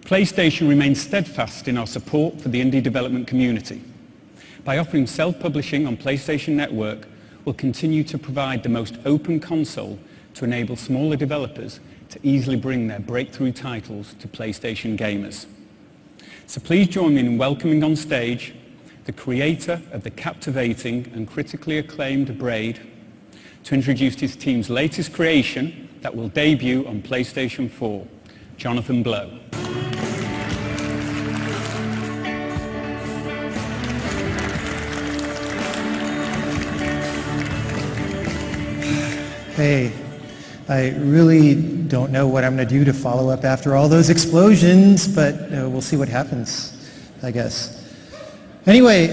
PlayStation remains steadfast in our support for the indie development community. By offering self-publishing on PlayStation Network, we'll continue to provide the most open console to enable smaller developers to easily bring their breakthrough titles to PlayStation gamers. So please join me in welcoming on stage the creator of the captivating and critically acclaimed Braid to introduce his team's latest creation that will debut on PlayStation 4, Jonathan Blow. Hey, I really don't know what I'm going to do to follow up after all those explosions, but we'll see what happens, I guess. Anyway,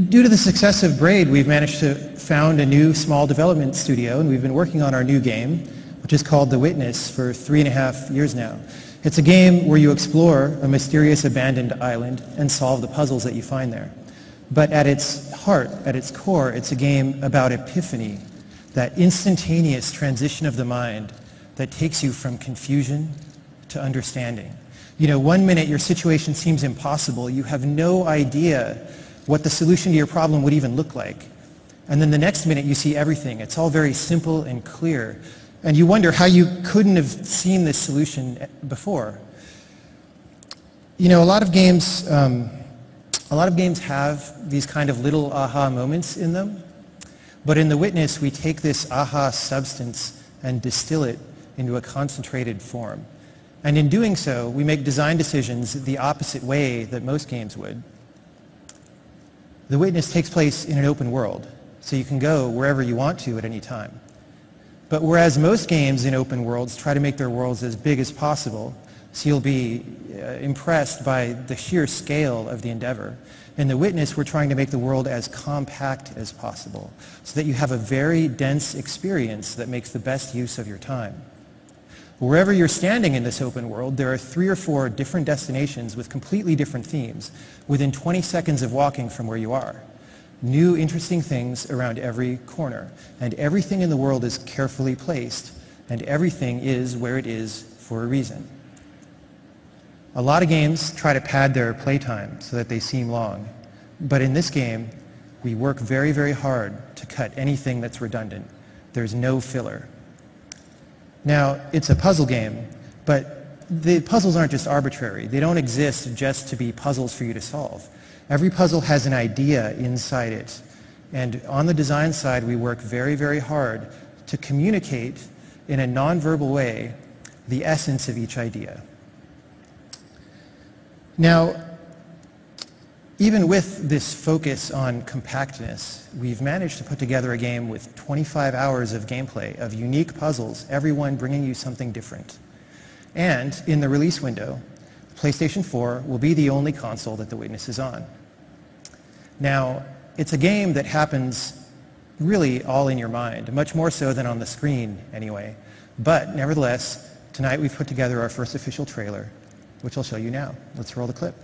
due to the success of Braid, we've managed to found a new small development studio, and we've been working on our new game, which is called The Witness, for 3.5 years now. It's a game where you explore a mysterious abandoned island and solve the puzzles that you find there. But at its heart, at its core, it's a game about epiphany, that instantaneous transition of the mind that takes you from confusion to understanding. You know, one minute your situation seems impossible, you have no idea what the solution to your problem would even look like. And then the next minute you see everything. It's all very simple and clear. And you wonder how you couldn't have seen this solution before. You know, a lot of games have these kind of little aha moments in them. But in The Witness, we take this aha substance and distill it into a concentrated form. And in doing so, we make design decisions the opposite way that most games would. The Witness takes place in an open world, so you can go wherever you want to at any time. But whereas most games in open worlds try to make their worlds as big as possible, so you'll be impressed by the sheer scale of the endeavor, in The Witness, we're trying to make the world as compact as possible so that you have a very dense experience that makes the best use of your time. Wherever you're standing in this open world, there are 3 or 4 different destinations with completely different themes within 20 seconds of walking from where you are. New interesting things around every corner, and everything in the world is carefully placed, and everything is where it is for a reason. A lot of games try to pad their playtime so that they seem long, but in this game, we work very, very hard to cut anything that's redundant. There's no filler. Now, it's a puzzle game, but the puzzles aren't just arbitrary. They don't exist just to be puzzles for you to solve. Every puzzle has an idea inside it, and on the design side, we work very, very hard to communicate in a nonverbal way the essence of each idea. Now, even with this focus on compactness, we've managed to put together a game with 25 hours of gameplay, of unique puzzles, everyone bringing you something different. And in the release window, PlayStation 4 will be the only console that The Witness is on. Now, it's a game that happens really all in your mind, much more so than on the screen anyway. But nevertheless, tonight we've put together our first official trailer, which I'll show you now. Let's roll the clip.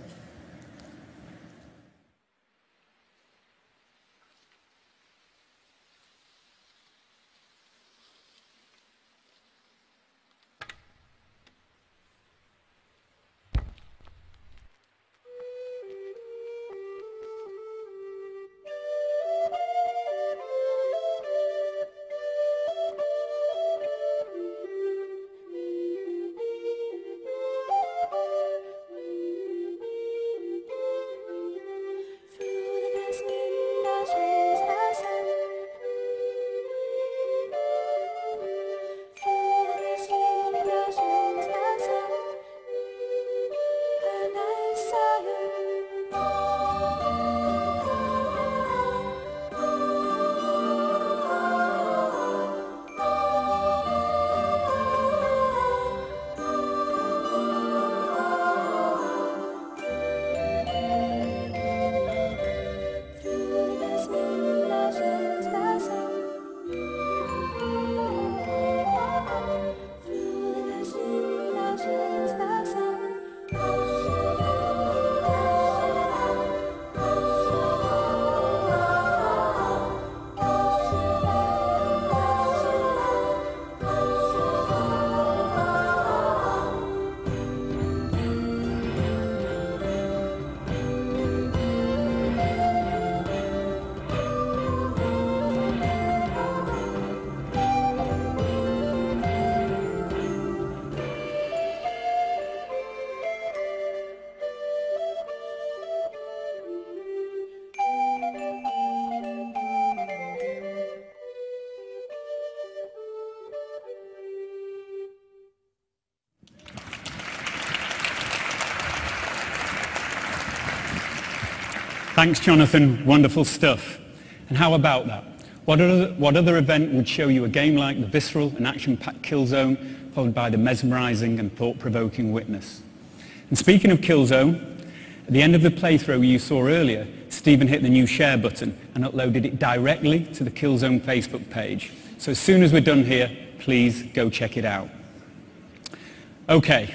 Thanks, Jonathan. Wonderful stuff. And how about that? What other event would show you a game like the visceral and action-packed Killzone, followed by the mesmerizing and thought-provoking Witness? And speaking of Killzone, at the end of the playthrough you saw earlier, Stephen hit the new share button and uploaded it directly to the Killzone Facebook page. So as soon as we're done here, please go check it out. Okay,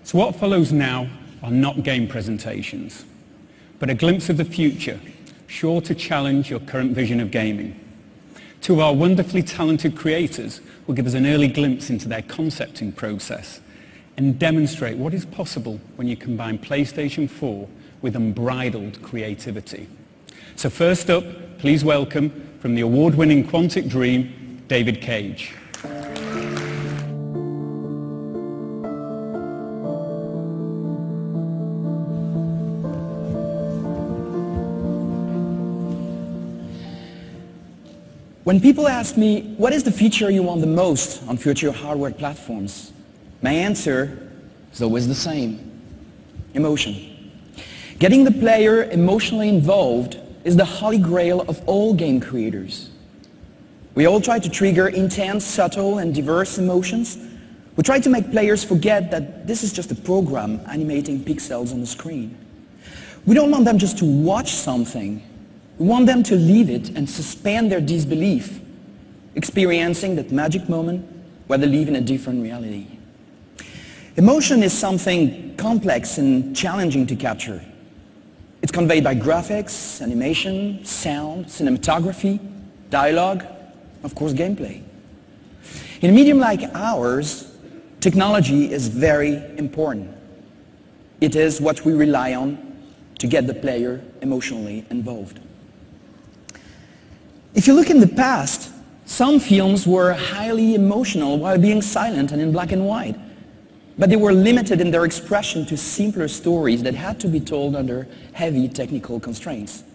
so what follows now are not game presentations, but a glimpse of the future, sure to challenge your current vision of gaming. Two of our wonderfully talented creators will give us an early glimpse into their concepting process and demonstrate what is possible when you combine PlayStation 4 with unbridled creativity. So first up, please welcome, from the award-winning Quantic Dream, David Cage. When people ask me, what is the feature you want the most on future hardware platforms? My answer is always the same: emotion. Getting the player emotionally involved is the holy grail of all game creators. We all try to trigger intense, subtle, and diverse emotions. We try to make players forget that this is just a program animating pixels on the screen. We don't want them just to watch something. We want them to live it and suspend their disbelief, experiencing that magic moment where they live in a different reality. Emotion is something complex and challenging to capture. It's conveyed by graphics, animation, sound, cinematography, dialogue, of course gameplay. In a medium like ours, technology is very important. It is what we rely on to get the player emotionally involved. If you look in the past, some films were highly emotional while being silent and in black and white. But they were limited in their expression to simpler stories that had to be told under heavy technical constraints.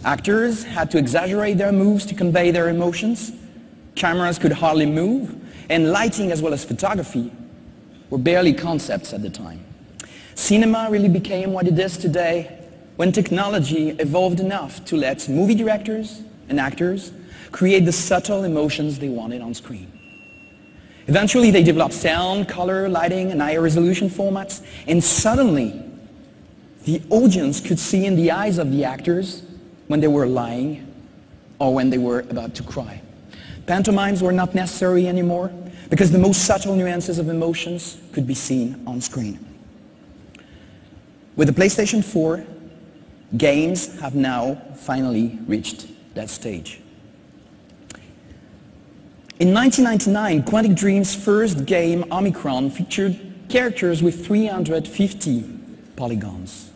Actors had to exaggerate their moves to convey their emotions. Cameras could hardly move, and lighting as well as photography were barely concepts at the time. Cinema really became what it is today when technology evolved enough to let movie directors and actors create the subtle emotions they wanted on screen. Eventually they developed sound, color, lighting, and higher resolution formats, and suddenly the audience could see in the eyes of the actors when they were lying or when they were about to cry. Pantomimes were not necessary anymore because the most subtle nuances of emotions could be seen on screen. With the PlayStation 4, games have now finally reached that stage. In 1999, Quantic Dream's first game, Omicron, featured characters with 350 polygons.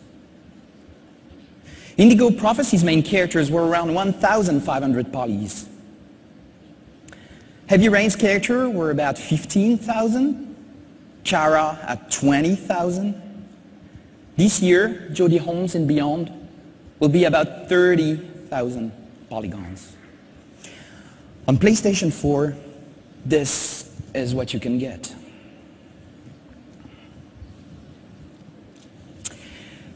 Indigo Prophecy's main characters were around 1,500 polys. Heavy Rain's character were about 15,000, Chara at 20,000. This year, Jodie Holmes and Beyond will be about 30,000 polygons. On PlayStation 4, this is what you can get.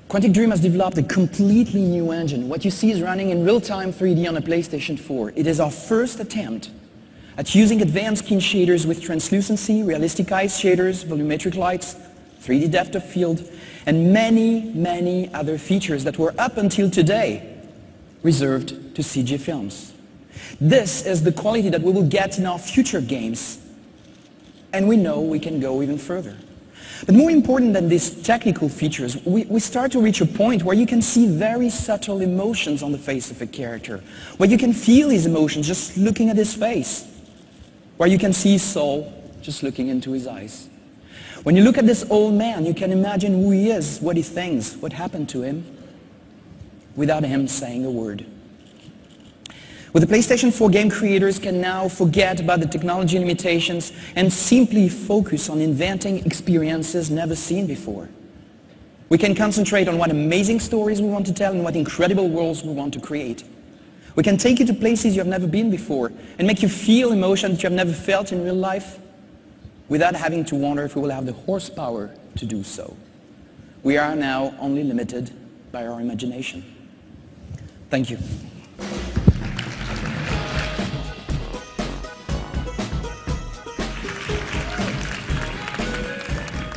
Quantic Dream has developed a completely new engine. What you see is running in real-time 3D on a PlayStation 4. It is our first attempt at using advanced skin shaders with translucency, realistic eyes shaders, volumetric lights, 3D depth of field, and many, many other features that were up until today reserved to CG films. This is the quality that we will get in our future games, and we know we can go even further. But more important than these technical features, we start to reach a point where you can see very subtle emotions on the face of a character, where you can feel his emotions just looking at his face, where you can see his soul just looking into his eyes. When you look at this old man, you can imagine who he is, what he thinks, what happened to him, without him saying a word. With the PlayStation 4, game creators can now forget about the technology limitations and simply focus on inventing experiences never seen before. We can concentrate on what amazing stories we want to tell and what incredible worlds we want to create. We can take you to places you have never been before and make you feel emotions that you have never felt in real life without having to wonder if we will have the horsepower to do so. We are now only limited by our imagination. Thank you.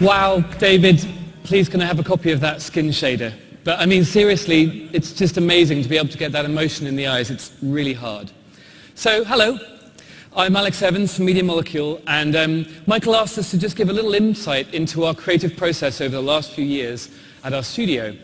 Wow, David, please can I have a copy of that skin shader? But I mean, seriously, it's just amazing to be able to get that emotion in the eyes. It's really hard. So, hello. I'm Alex Evans from Media Molecule, and Michael asked us to just give a little insight into our creative process over the last few years at our studio.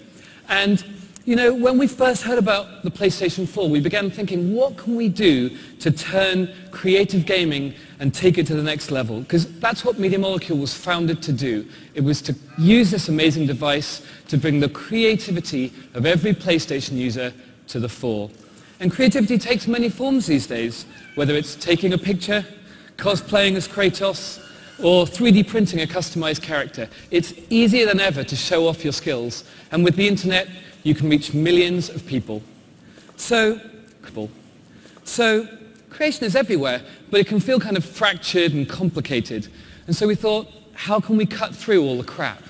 And, you know, when we first heard about the PlayStation 4, we began thinking, what can we do to turn creative gaming and take it to the next level? Because that's what Media Molecule was founded to do. It was to use this amazing device to bring the creativity of every PlayStation user to the fore. And creativity takes many forms these days, whether it's taking a picture, cosplaying as Kratos, or 3D printing a customized character. It's easier than ever to show off your skills, and with the internet, you can reach millions of people. So creation is everywhere, but it can feel kind of fractured and complicated. And so we thought, how can we cut through all the crap?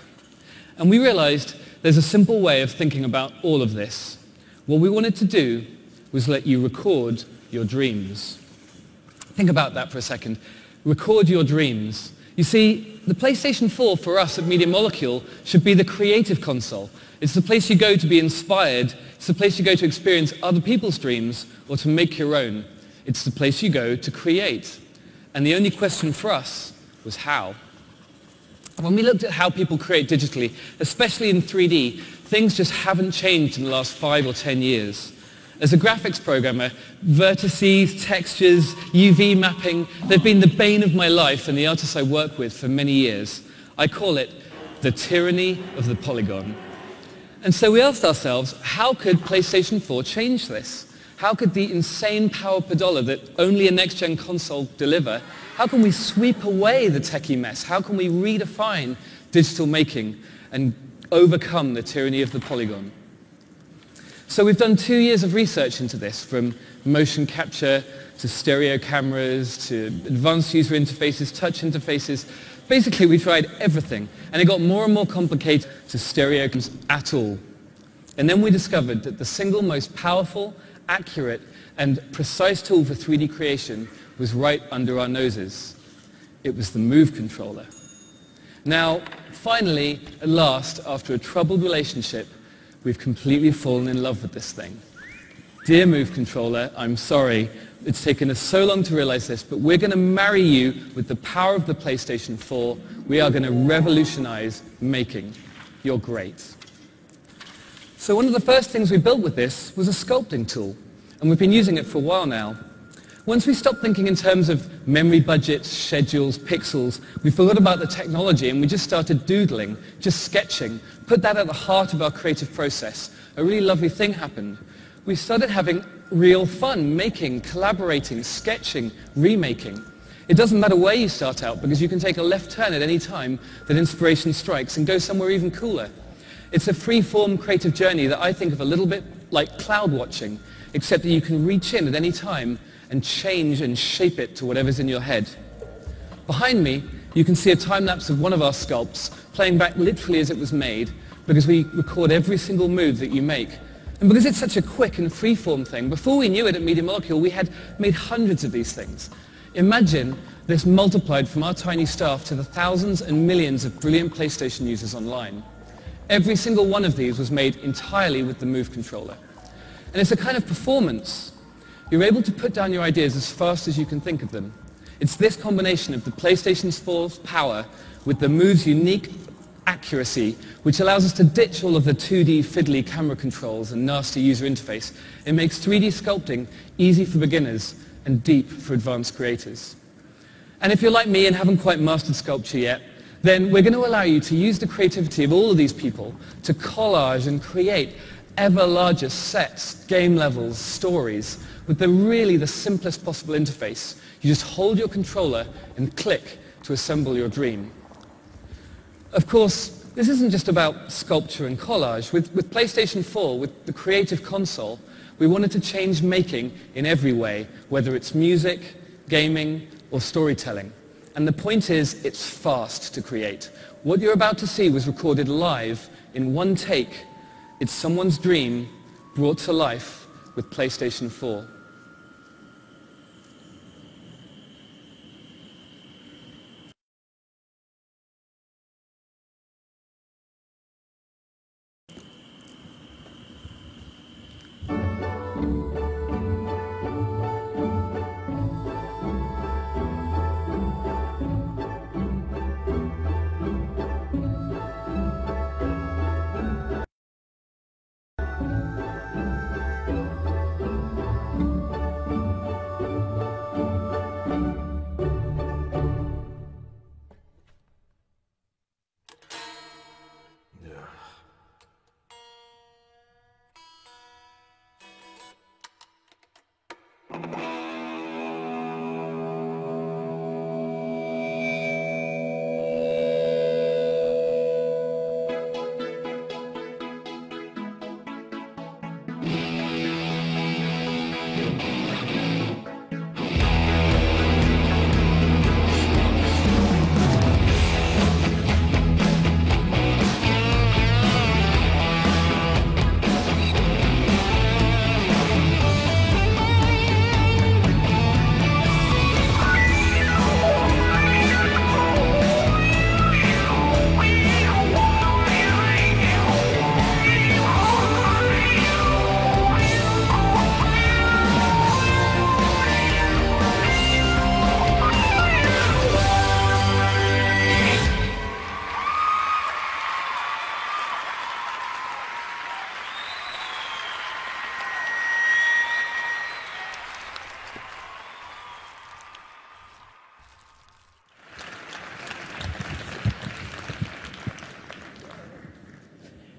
And we realized there's a simple way of thinking about all of this. What we wanted to do was let you record your dreams. Think about that for a second. Record your dreams. You see, the PlayStation 4 for us at Media Molecule should be the creative console. It's the place you go to be inspired. It's the place you go to experience other people's dreams or to make your own. It's the place you go to create. And the only question for us was how. When we looked at how people create digitally, especially in 3D, things just haven't changed in the last 5 or 10 years. As a graphics programmer, vertices, textures, UV mapping, they've been the bane of my life and the artists I work with for many years. I call it the tyranny of the polygon. And so we asked ourselves, how could PlayStation 4 change this? How could the insane power per dollar that only a next-gen console deliver, how can we sweep away the techie mess? How can we redefine digital making and overcome the tyranny of the polygon? So we've done 2 years of research into this, from motion capture to stereo cameras to advanced user interfaces, touch interfaces. Basically, we tried everything, and it got more and more complicated to stereo cameras at all. And then we discovered that the single most powerful, accurate, and precise tool for 3D creation was right under our noses. It was the Move controller. Now, finally, at last, after a troubled relationship, we've completely fallen in love with this thing. Dear Move controller, I'm sorry it's taken us so long to realize this, but we're going to marry you with the power of the PlayStation 4. We are going to revolutionize making. You're great. So one of the first things we built with this was a sculpting tool, and we've been using it for a while now. Once we stopped thinking in terms of memory budgets, schedules, pixels, we forgot about the technology and we just started doodling, just sketching, put that at the heart of our creative process. A really lovely thing happened. We started having real fun making, collaborating, sketching, remaking. It doesn't matter where you start out because you can take a left turn at any time that inspiration strikes and go somewhere even cooler. It's a free-form creative journey that I think of a little bit like cloud watching, except that you can reach in at any time and change and shape it to whatever's in your head. Behind me, you can see a time-lapse of one of our sculpts playing back literally as it was made, because we record every single move that you make. And because it's such a quick and free-form thing, before we knew it at Media Molecule, we had made hundreds of these things. Imagine this multiplied from our tiny staff to the thousands and millions of brilliant PlayStation users online. Every single one of these was made entirely with the Move controller. And it's a kind of performance. You're able to put down your ideas as fast as you can think of them. It's this combination of the PlayStation 4's power with the Move's unique accuracy, which allows us to ditch all of the 2D fiddly camera controls and nasty user interface. It makes 3D sculpting easy for beginners and deep for advanced creators. And if you're like me and haven't quite mastered sculpture yet, then we're going to allow you to use the creativity of all of these people to collage and create ever larger sets, game levels, stories, with the simplest possible interface. You just hold your controller and click to assemble your dream. Of course, this isn't just about sculpture and collage. With PlayStation 4, with the creative console, we wanted to change making in every way, whether it's music, gaming, or storytelling. And the point is, it's fast to create. What you're about to see was recorded live in one take. It's someone's dream brought to life with PlayStation 4.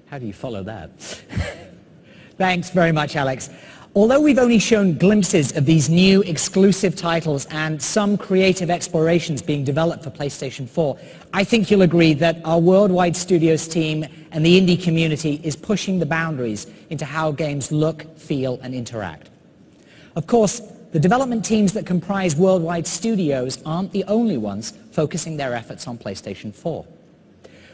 How do you follow that? Thanks very much, Alex. Although we've only shown glimpses of these new exclusive titles and some creative explorations being developed for PlayStation 4, I think you'll agree that our Worldwide Studios team and the indie community is pushing the boundaries into how games look, feel, and interact. Of course, the development teams that comprise Worldwide Studios aren't the only ones focusing their efforts on PlayStation 4.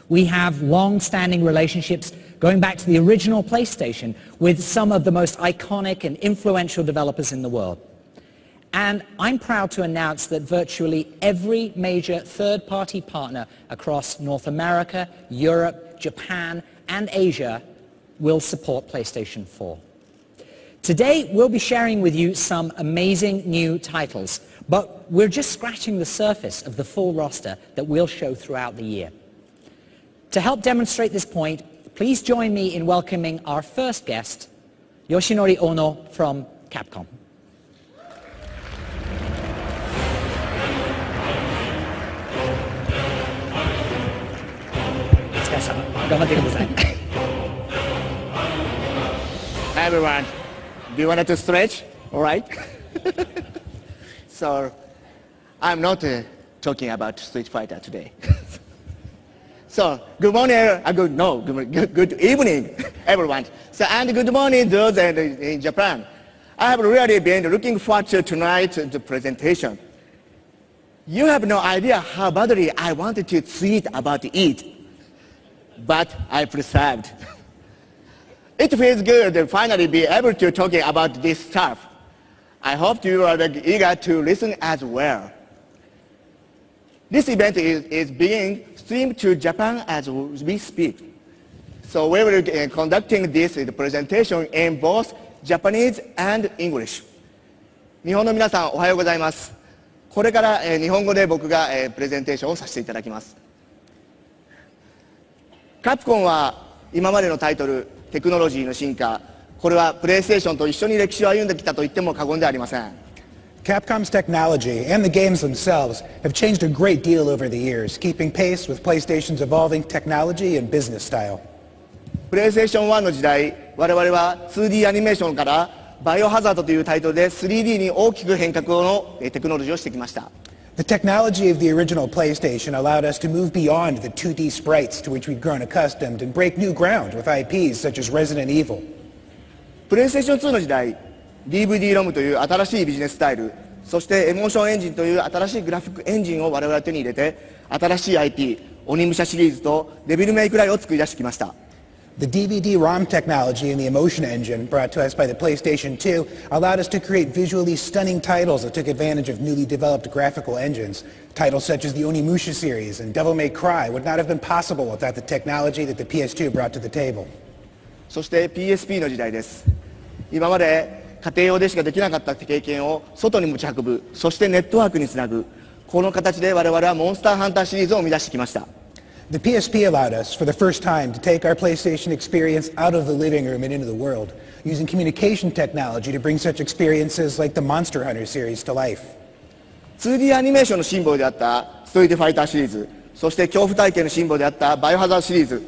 We have long-standing relationships going back to the original PlayStation with some of the most iconic and influential developers in the world. And I'm proud to announce that virtually every major third-party partner across North America, Europe, Japan, and Asia will support PlayStation 4. Today, we'll be sharing with you some amazing new titles, but we're just scratching the surface of the full roster that we'll show throughout the year. To help demonstrate this point, please join me in welcoming our first guest, Yoshinori Ono from Capcom. Hi everyone. Do you want to stretch? All right. So, I'm not talking about Street Fighter today. So, good morning, good evening, everyone. So, and good morning those in Japan. I have really been looking forward to tonight's presentation. You have no idea how badly I wanted to tweet about it, but I persevered. It feels good to finally be able to talk about this stuff. I hope you are eager to listen as well. This event is being streamed to Japan as we speak. So we will be conducting this presentation in both Japanese and English. 日本の皆さんおはようございます。これから日本語で僕がプレゼンテーションをさせていただきます。カプコンは今までのタイトル、テクノロジーの進化、これはプレイステーションと一緒に歴史を歩んできたと言っても過言ではありません。Capcom's technology and the games themselves have changed a great deal over the years, keeping pace with PlayStation's evolving technology and business style. プレイステーション1の時代、我々は 2D アニメーションからバイオハザードというタイトルで 3D に大きく変革のテクノロジーをしてきました。The technology of the original PlayStation allowed us to move beyond the 2D sprites to which we'd grown accustomed and break new ground with IPs such as Resident Evil. プレイステーション2の時代、DVD ロムという新しいビジネススタイル、そしてエモーションエンジンという新しいグラフィックエンジンを我々は手に入れて、新しい IP、鬼武者シリーズとデビルメイクライを作り出してきました。The DVD-ROM technology and the Emotion Engine, brought to us by the PlayStation 2, allowed us to create visually stunning titles that took advantage of newly developed graphical engines. Titles such as the Onimusha series and Devil May Cry would not have been possible without the technology that the PS2 brought to the table. そして PSP の時代です。今まで家庭用でしかできなかった経験を外に持ち運ぶ、そしてネットワークにつなぐ、この形で我々はモンスターハンターシリーズを生み出してきました。The PSP allowed us, for the first time, to take our PlayStation experience out of the living room and into the world, using communication technology to bring such experiences like the Monster Hunter series to life. 2D アニメーションのシンボルであったストリートファイターシリーズ、そして恐怖体験のシンボルであったバイオハザードシリーズ、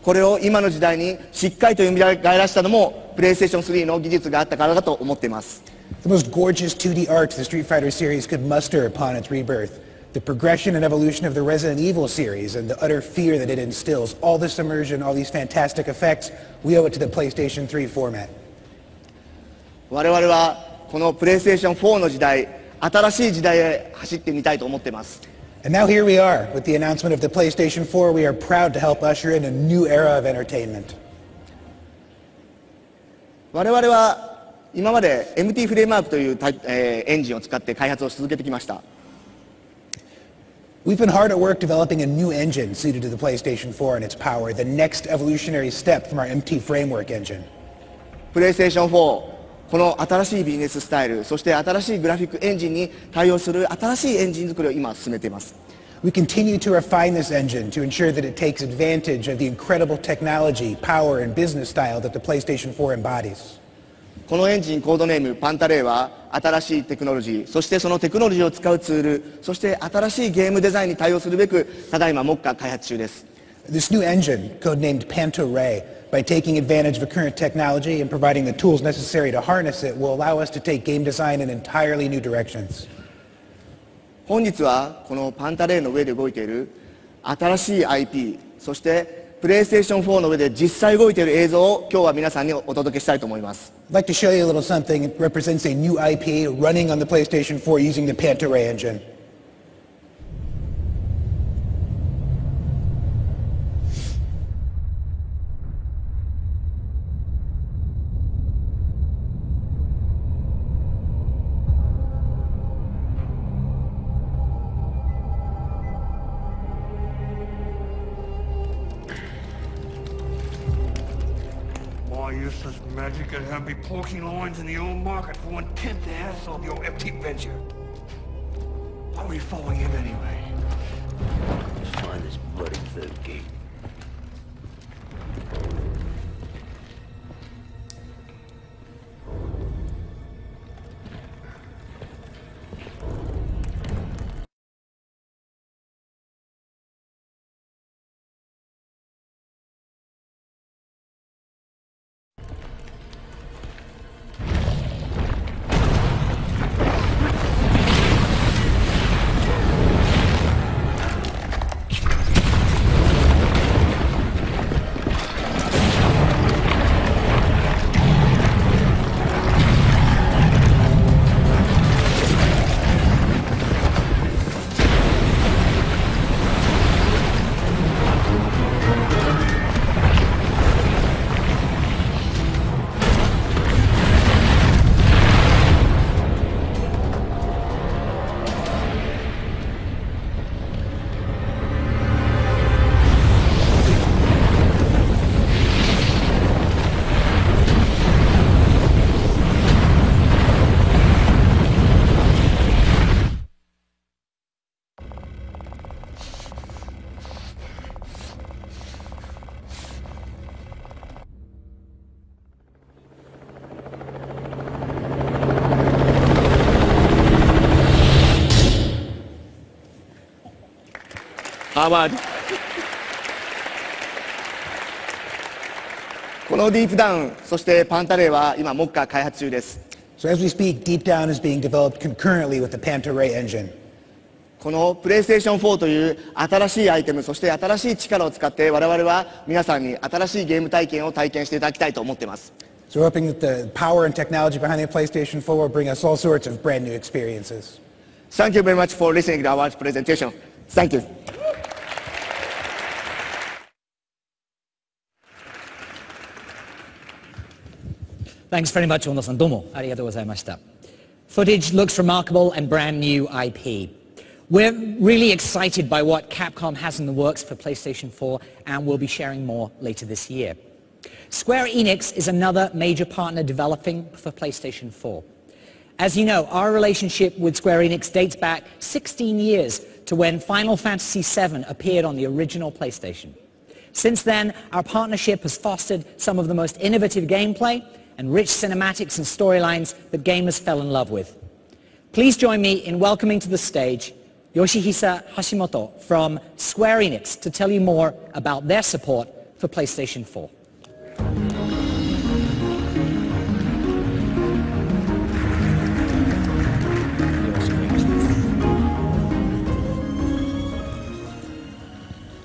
これを今の時代にしっかりと蘇らせたのもプレイステーション3の技術があったからだと思っています。The most gorgeous 2D art the Street Fighter series could muster upon its rebirth. The progression and evolution of the Resident Evil series and the utter fear that it instills, all this immersion, all these fantastic effects, we owe it to the PlayStation 3 format. 我々はこのプレイステーション4の時代、新しい時代へ走ってみたいと思っています。And now here we are, with the announcement of the PlayStation 4, we are proud to help usher in a new era of entertainment. 我々は今まで MT フレームワークというエンジンを使って開発を続けてきました。We've been hard at work developing a new engine suited to the PlayStation 4 and its power, the next evolutionary step from our MT Framework engine. プレイステーション4、この新しいビジネススタイル、そして新しいグラフィックエンジンに対応する新しいエンジン作りを今進めています。We continue to refine this engine to ensure that it takes advantage of the incredible technology, power, and business style that the PlayStation 4 embodies. このエンジンコードネームパンタレイは新しいテクノロジー、そしてそのテクノロジーを使うツール、そして新しいゲームデザインに対応するべくただいま目下開発中です。This new engine, codenamed Panta-Ray, by taking advantage of current technology and providing the tools necessary to harness it, will allow us to take game design in entirely new directions. 本日はこのパンタレイの上で動いている新しい IP、そしてプレイステーション4の上で実際動いている映像を今日は皆さんにお届けしたいと思います。I'd like to show you a little something that represents a new IP running on the PlayStation 4 using the Panta-Ray engine. Useless magic could have me poking lines in the old market for 1/10 the hassle of your empty venture. Why were you following him anyway? Let's find this bloody third gate. Harvard このディープダウン、そしてパンタレイは今目下開発中です。So as we speak, Deep Down is being developed concurrently with the Panta-Ray engine. このプレイステーション4という新しいアイテム、そして新しい力を使って我々は皆さんに新しいゲーム体験を体験していただきたいと思っています。So we're hoping that the power and technology behind the PlayStation 4 will bring us all sorts of brand new experiences. Thank you very much for listening to our presentation. Thank you. Thanks very much, Ono-san. Domo. Arigatou gozaimashita. Footage looks remarkable and brand new IP. We're really excited by what Capcom has in the works for PlayStation 4, and we'll be sharing more later this year. Square Enix is another major partner developing for PlayStation 4. As you know, our relationship with Square Enix dates back 16 years to when Final Fantasy VII appeared on the original PlayStation. Since then, our partnership has fostered some of the most innovative gameplay and rich cinematics and storylines that gamers fell in love with. Please join me in welcoming to the stage Yoshihisa Hashimoto from Square Enix to tell you more about their support for PlayStation 4.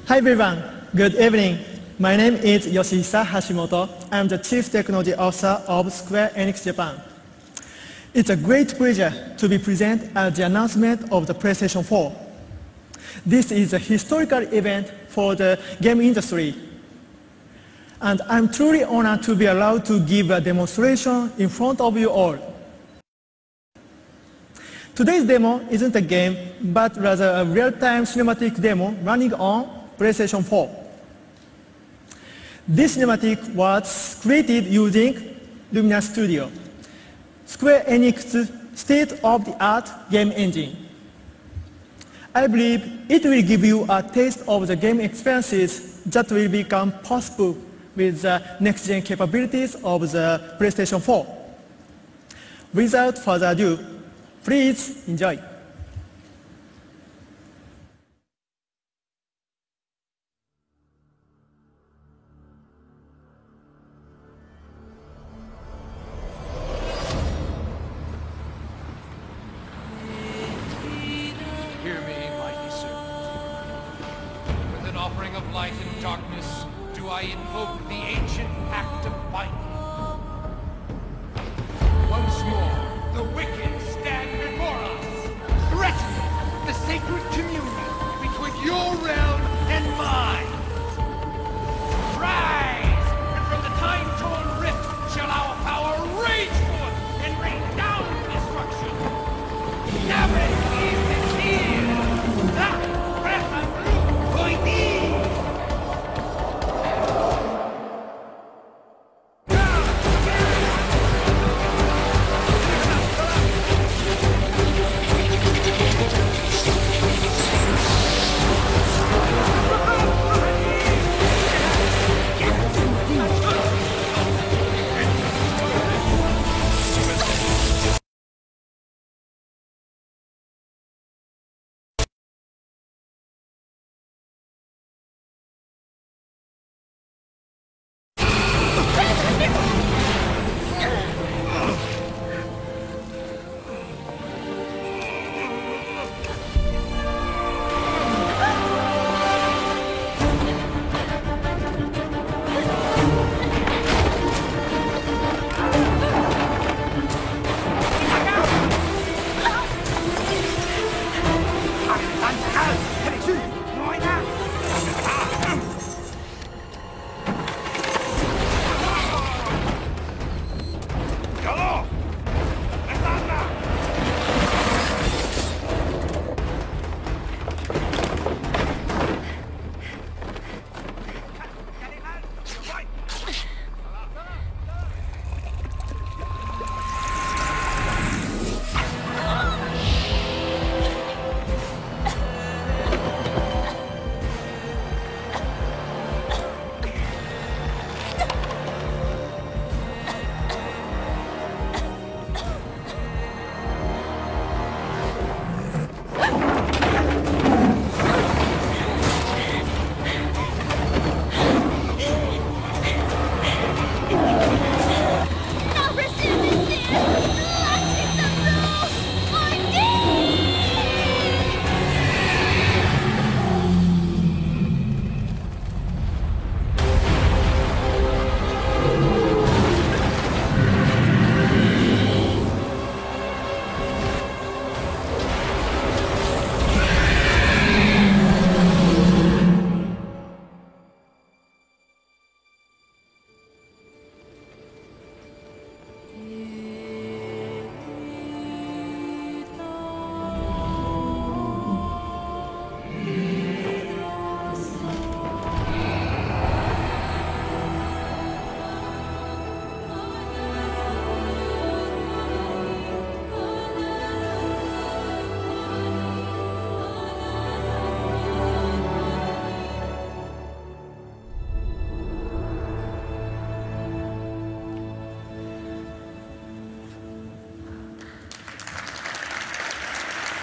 Hi everyone, good evening. My name is Yoshihisa Hashimoto. I'm the Chief Technology Officer of Square Enix Japan. It's a great pleasure to be present at the announcement of the PlayStation 4. This is a historical event for the game industry. And I'm truly honored to be allowed to give a demonstration in front of you all. Today's demo isn't a game, but rather a real-time cinematic demo running on PlayStation 4. This cinematic was created using Lumina Studio, Square Enix's state-of-the-art game engine. I believe it will give you a taste of the game experiences that will become possible with the next-gen capabilities of the PlayStation 4. Without further ado, please enjoy. Hear me, mighty servant. With an offering of light and darkness, do I invoke the ancient pact of binding. Once more, the wicked stand before us, threatening the sacred communion between your realm and mine. Rise, and from the time-torn rift shall our power rage forth and rain down destruction. Never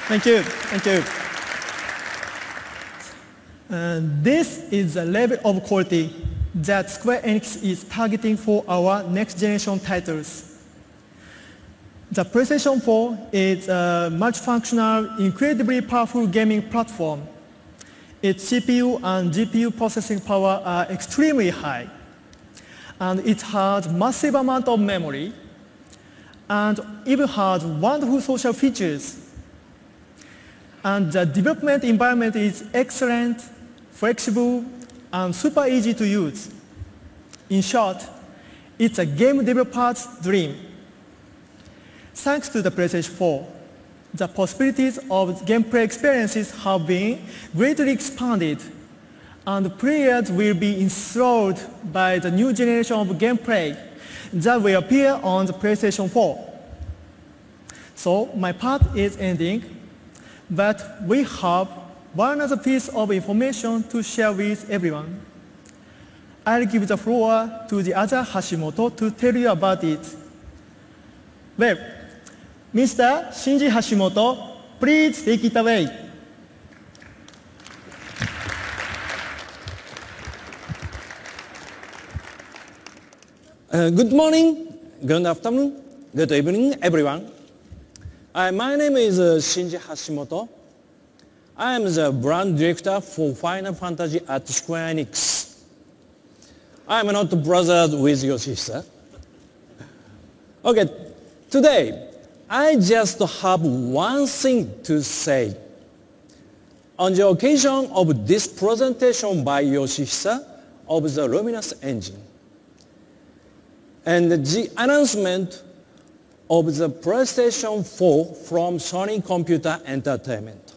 Thank you. Thank you. This is the level of quality that Square Enix is targeting for our next generation titles. The PlayStation 4 is a multifunctional, incredibly powerful gaming platform. Its CPU and GPU processing power are extremely high, and it has massive amount of memory, and even has wonderful social features. And the development environment is excellent, flexible, and super easy to use. In short, it's a game developer's dream. Thanks to the PlayStation 4, the possibilities of gameplay experiences have been greatly expanded, and players will be enthralled by the new generation of gameplay that will appear on the PlayStation 4. So my part is ending, but we have one other piece of information to share with everyone. I'll give the floor to the other Hashimoto to tell you about it. Well, Mr. Shinji Hashimoto, please take it away. Good morning, good afternoon, good evening, everyone. My name is Shinji Hashimoto. I am the brand director for Final Fantasy at Square Enix. I am not brothers with your sister. Okay, today, I just have one thing to say. On the occasion of this presentation by your sister of the Luminous engine, and the announcement of the PlayStation 4 from Sony Computer Entertainment,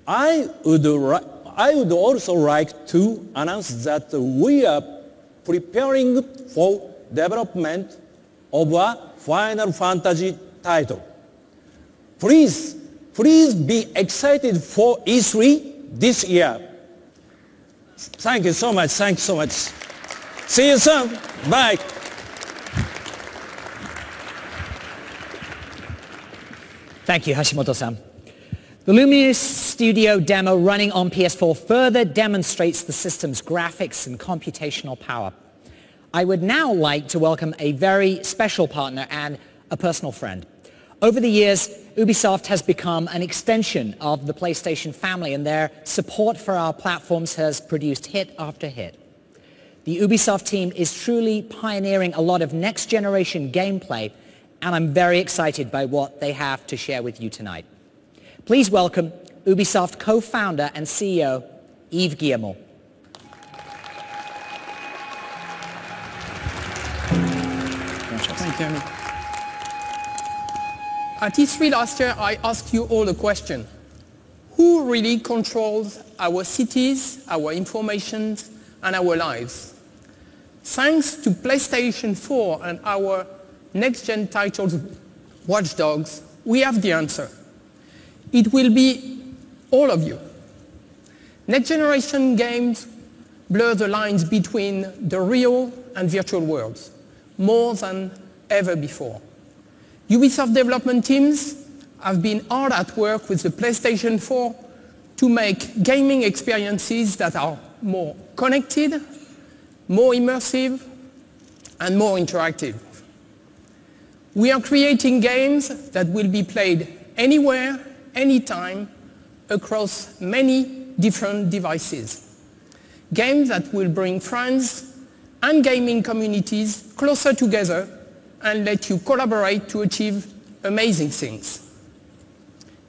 I would also like to announce that we are preparing for development of a Final Fantasy title. Please be excited for E3 this year. Thank you so much. Thank you so much. See you soon. Bye. Thank you, Hashimoto-san. The Luminous Studio demo running on PS4 further demonstrates the system's graphics and computational power. I would now like to welcome a very special partner and a personal friend. Over the years, Ubisoft has become an extension of the PlayStation family, and their support for our platforms has produced hit after hit. The Ubisoft team is truly pioneering a lot of next-generation gameplay, and I'm very excited by what they have to share with you tonight. Please welcome Ubisoft co-founder and CEO, Yves Guillemot. Thank you. At E3 last year, I asked you all a question. Who really controls our cities, our information, and our lives? Thanks to PlayStation 4 and our next-gen titles, Watch Dogs, we have the answer. It will be all of you. Next-generation games blur the lines between the real and virtual worlds, more than ever before. Ubisoft development teams have been hard at work with the PlayStation 4 to make gaming experiences that are more connected, more immersive, and more interactive. We are creating games that will be played anywhere, anytime, across many different devices. Games that will bring friends and gaming communities closer together and let you collaborate to achieve amazing things.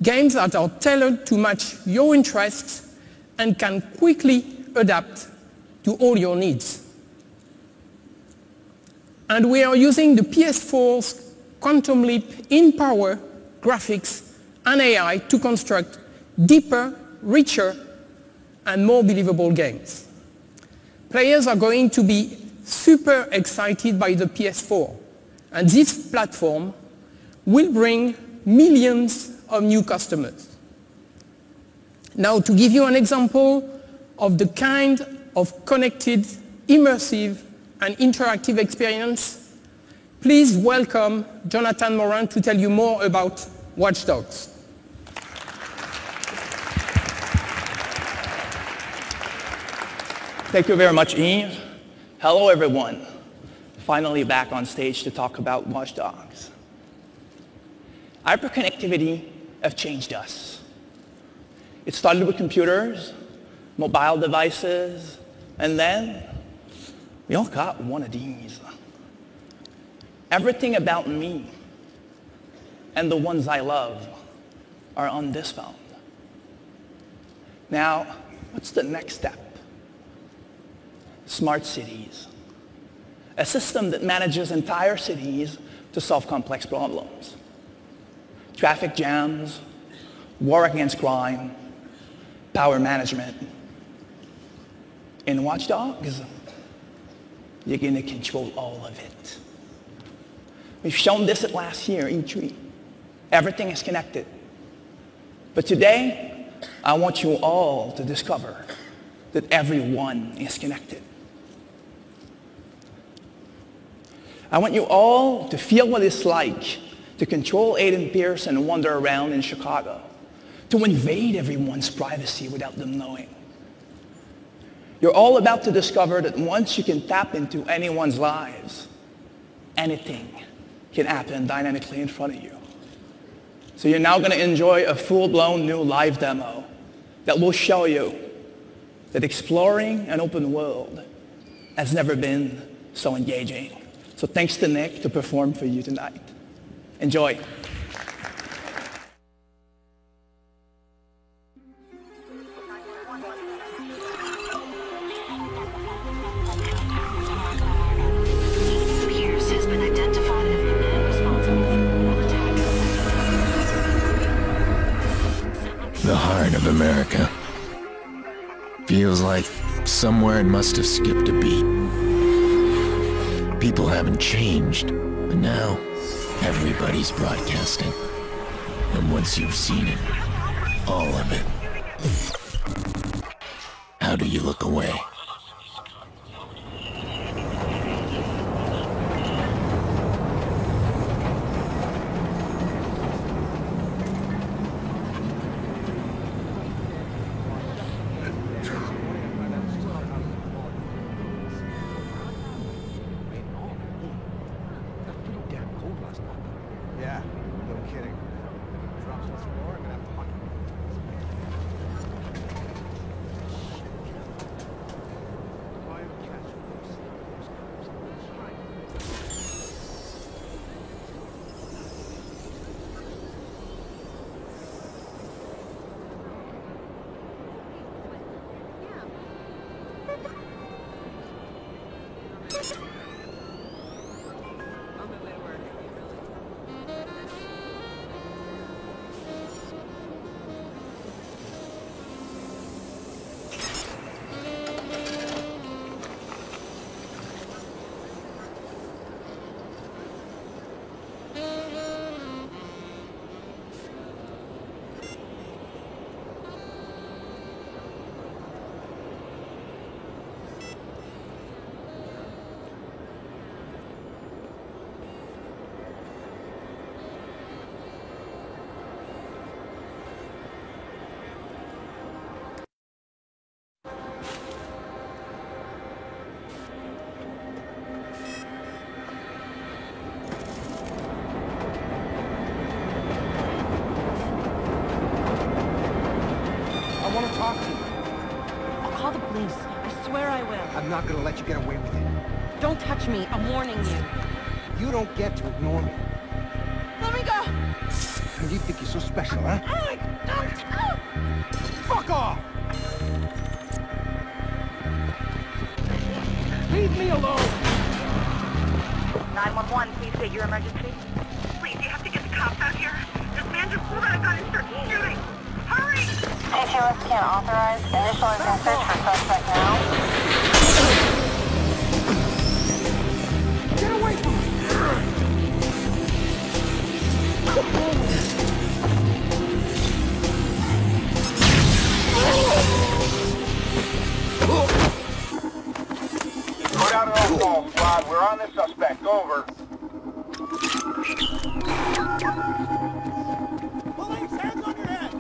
Games that are tailored to match your interests and can quickly adapt to all your needs. And we are using the PS4's quantum leap in power, graphics, and AI to construct deeper, richer, and more believable games. Players are going to be super excited by the PS4, and this platform will bring millions of new customers. Now, to give you an example of the kind of connected, immersive, and interactive experience, please welcome Jonathan Morin to tell you more about Watch Dogs. Thank you very much, Eve. Hello, everyone. Finally back on stage to talk about Watch Dogs. Hyperconnectivity has changed us. It started with computers, mobile devices, and then we all got one of these. Everything about me and the ones I love are on this phone. Now, what's the next step? Smart cities. A system that manages entire cities to solve complex problems. Traffic jams, war against crime, power management. In Watch Dogs, you're going to control all of it. We've shown this at last year, E3. Everything is connected. But today, I want you all to discover that everyone is connected. I want you all to feel what it's like to control Aiden Pierce and wander around in Chicago, to invade everyone's privacy without them knowing. You're all about to discover that once you can tap into anyone's lives, anything can happen dynamically in front of you. So you're now going to enjoy a full-blown new live demo that will show you that exploring an open world has never been so engaging. So thanks to Nick to perform for you tonight. Enjoy. Pierce has been identified as the man responsible for all attacks. The heart of America. Feels like somewhere it must have skipped a beat. People haven't changed, but now everybody's broadcasting. And once you've seen it, all of it, how do you look away? I'm not gonna let you get away with it. Don't touch me. I'm warning you. You don't get to ignore me. Let me go! And you think you're so special, huh? Fuck off! Leave me alone! 911, please state your emergency. Please, you have to get the cops out here. This man just pulled out a gun and started shooting. Hurry! ATOS can't authorize. Initial search for suspect now. Get away from me! Go down to roll call, squad. We're on the suspect. Over. Police, hands on your head!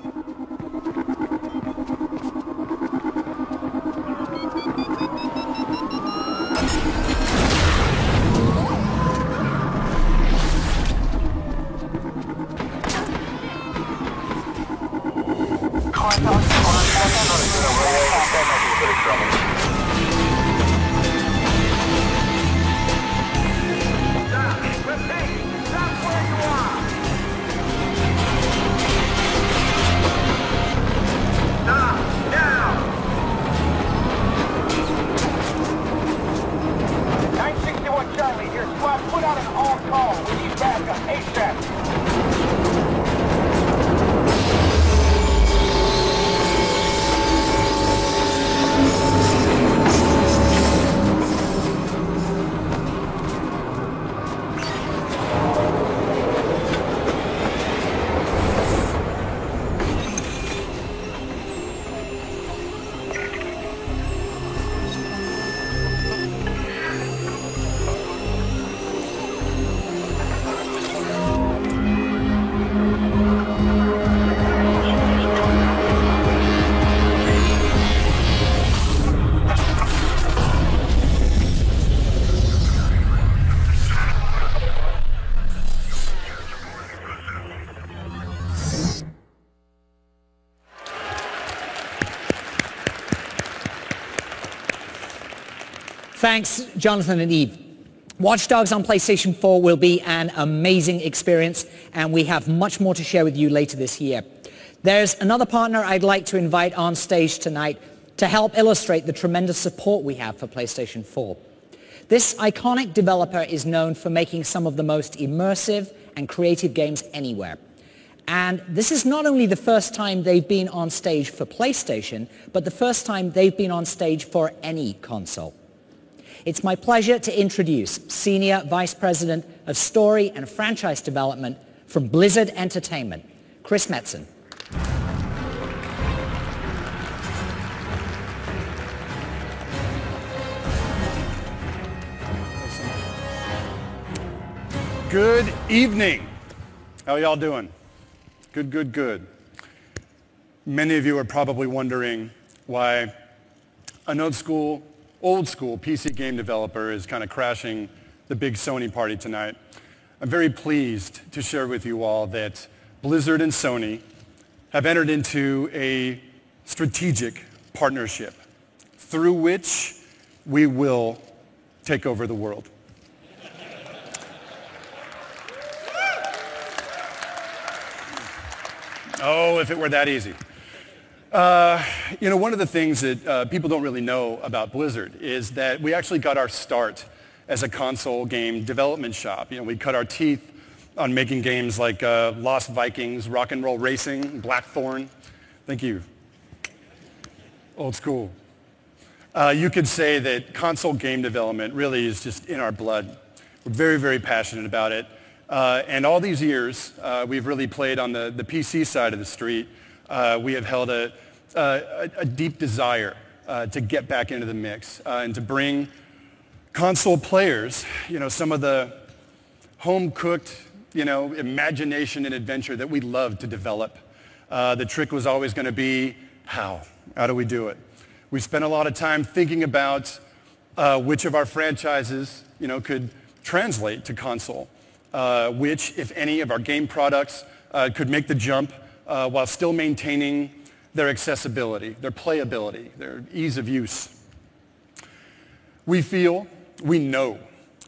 Charlie, your squad put out an all-call. We need backup ASAP. Thanks, Jonathan and Eve. Watch Dogs on PlayStation 4 will be an amazing experience, and we have much more to share with you later this year. There's another partner I'd like to invite on stage tonight to help illustrate the tremendous support we have for PlayStation 4. This iconic developer is known for making some of the most immersive and creative games anywhere. And this is not only the first time they've been on stage for PlayStation, but the first time they've been on stage for any console. It's my pleasure to introduce Senior Vice President of Story and Franchise Development from Blizzard Entertainment, Chris Metzen. Good evening. How y'all doing? Good, good, good. Many of you are probably wondering why an old school PC game developer is kind of crashing the big Sony party tonight. I'm very pleased to share with you all that Blizzard and Sony have entered into a strategic partnership through which we will take over the world. Oh, if it were that easy. You know, one of the things that people don't really know about Blizzard is that we actually got our start as a console game development shop. You know, we cut our teeth on making games like Lost Vikings, Rock and Roll Racing, Blackthorn. Thank you. Old school. You could say that console game development really is just in our blood. We're very, very passionate about it. And all these years, we've really played on the PC side of the street. We have held a deep desire to get back into the mix and to bring console players, you know, some of the home-cooked, you know, imagination and adventure that we love to develop. The trick was always going to be how? How do we do it? We spent a lot of time thinking about which of our franchises, you know, could translate to console, which, if any, of our game products could make the jump while still maintaining their accessibility, their playability, their ease of use. We know,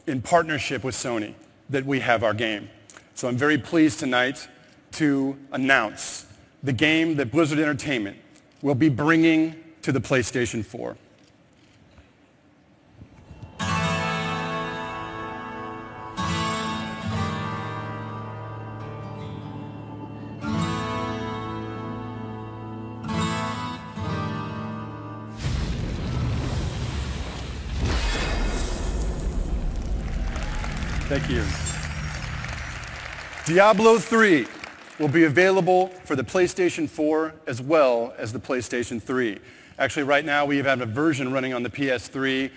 in partnership with Sony, that we have our game. So I'm very pleased tonight to announce the game that Blizzard Entertainment will be bringing to the PlayStation 4. Thank you. Diablo 3 will be available for the PlayStation 4 as well as the PlayStation 3. Actually, right now we have a version running on the PS3.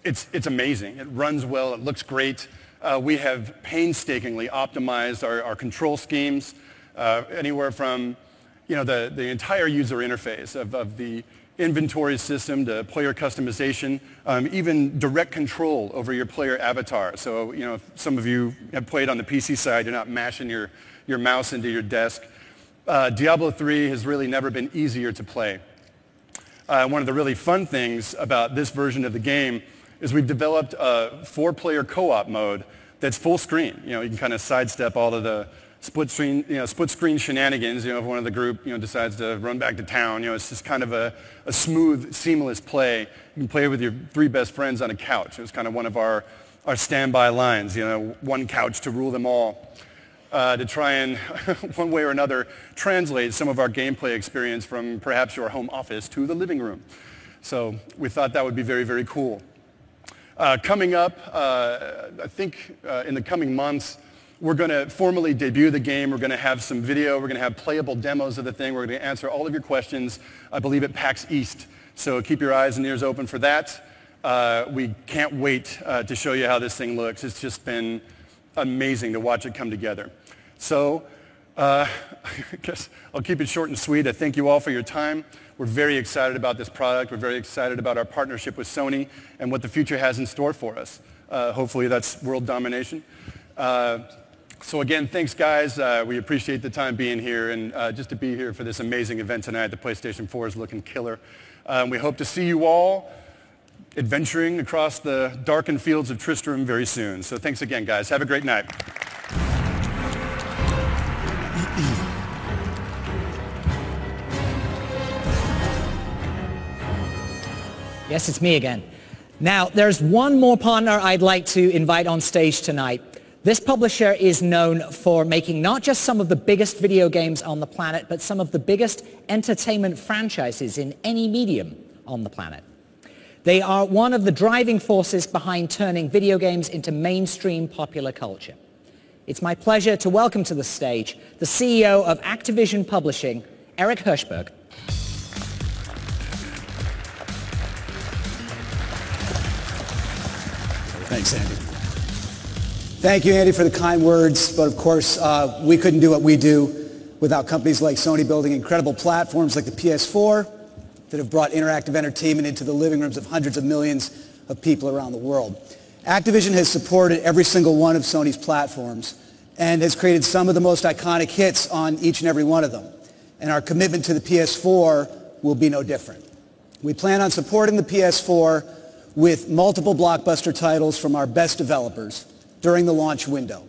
It's amazing. It runs well. It looks great. We have painstakingly optimized our control schemes, anywhere from, you know, the entire user interface of the inventory system to player customization, even direct control over your player avatar. So, you know, if some of you have played on the PC side, you're not mashing your mouse into your desk. Diablo 3 has really never been easier to play. One of the really fun things about this version of the game is we've developed a 4-player co-op mode that's full screen. You can kind of sidestep all of the split screen shenanigans. If one of the group decides to run back to town, it's just kind of a smooth, seamless play. You can play with your 3 best friends on a couch. It was kind of one of our standby lines. One couch to rule them all. To try and, one way or another, translate some of our gameplay experience from perhaps your home office to the living room. So we thought that would be very, very cool. Coming up, I think in the coming months, we're going to formally debut the game. We're going to have some video. We're going to have playable demos of the thing. We're going to answer all of your questions, I believe, at PAX East. So keep your eyes and ears open for that. We can't wait to show you how this thing looks. It's just been amazing to watch it come together. So I guess I'll keep it short and sweet. I thank you all for your time. We're very excited about this product. We're very excited about our partnership with Sony and what the future has in store for us. Hopefully that's world domination. So again, thanks guys. We appreciate the time being here and just to be here for this amazing event tonight. The PlayStation 4 is looking killer. We hope to see you all adventuring across the darkened fields of Tristram very soon. So thanks again, guys. Have a great night. Yes, it's me again. Now, there's one more partner I'd like to invite on stage tonight. This publisher is known for making not just some of the biggest video games on the planet, but some of the biggest entertainment franchises in any medium on the planet. They are one of the driving forces behind turning video games into mainstream popular culture. It's my pleasure to welcome to the stage the CEO of Activision Publishing, Eric Hirshberg. Thanks, Andy. Thank you, Andy, for the kind words. But of course, we couldn't do what we do without companies like Sony building incredible platforms like the PS4 that have brought interactive entertainment into the living rooms of hundreds of millions of people around the world. Activision has supported every single one of Sony's platforms and has created some of the most iconic hits on each and every one of them. And our commitment to the PS4 will be no different. We plan on supporting the PS4 with multiple blockbuster titles from our best developers during the launch window.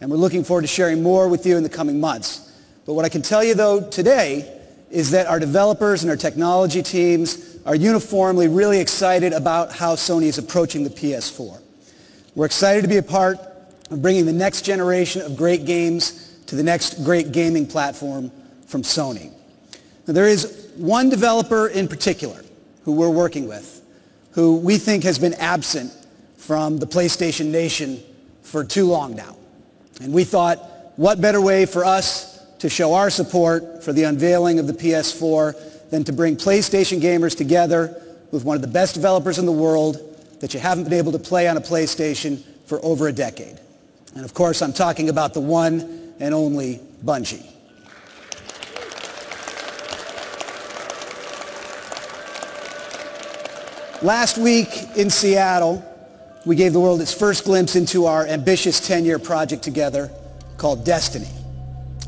And we're looking forward to sharing more with you in the coming months. But what I can tell you, though, today is that our developers and our technology teams are uniformly really excited about how Sony is approaching the PS4. We're excited to be a part of bringing the next generation of great games to the next great gaming platform from Sony. Now, there is one developer in particular who we're working with, who we think has been absent from the PlayStation Nation for too long now. And we thought, what better way for us to show our support for the unveiling of the PS4 than to bring PlayStation gamers together with one of the best developers in the world that you haven't been able to play on a PlayStation for over a decade. And of course, I'm talking about the one and only Bungie. Last week in Seattle, we gave the world its first glimpse into our ambitious 10-year project together called Destiny.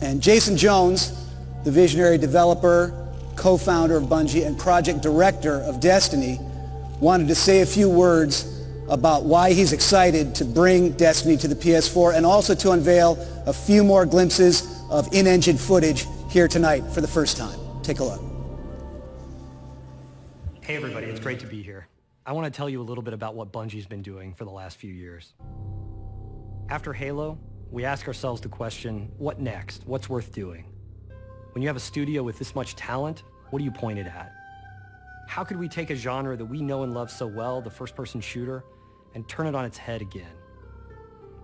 And Jason Jones, the visionary developer, co-founder of Bungie, and project director of Destiny, wanted to say a few words about why he's excited to bring Destiny to the PS4 and also to unveil a few more glimpses of in-engine footage here tonight for the first time. Take a look. Hey everybody, it's great to be here. I want to tell you a little bit about what Bungie's been doing for the last few years. After Halo, we ask ourselves the question, what next? What's worth doing? When you have a studio with this much talent, what do you point it at? How could we take a genre that we know and love so well, the first-person shooter, and turn it on its head again?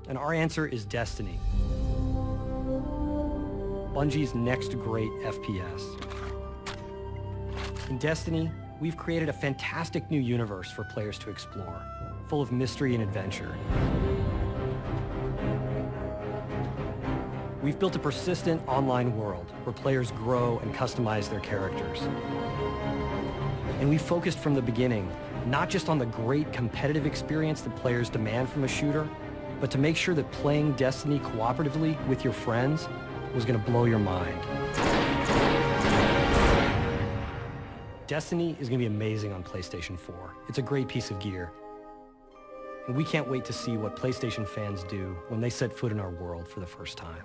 And our answer is Destiny. Bungie's next great FPS. In Destiny, we've created a fantastic new universe for players to explore, full of mystery and adventure. We've built a persistent online world where players grow and customize their characters. And we focused from the beginning, not just on the great competitive experience that players demand from a shooter, but to make sure that playing Destiny cooperatively with your friends was going to blow your mind. Destiny is going to be amazing on PlayStation 4. It's a great piece of gear. And we can't wait to see what PlayStation fans do when they set foot in our world for the first time.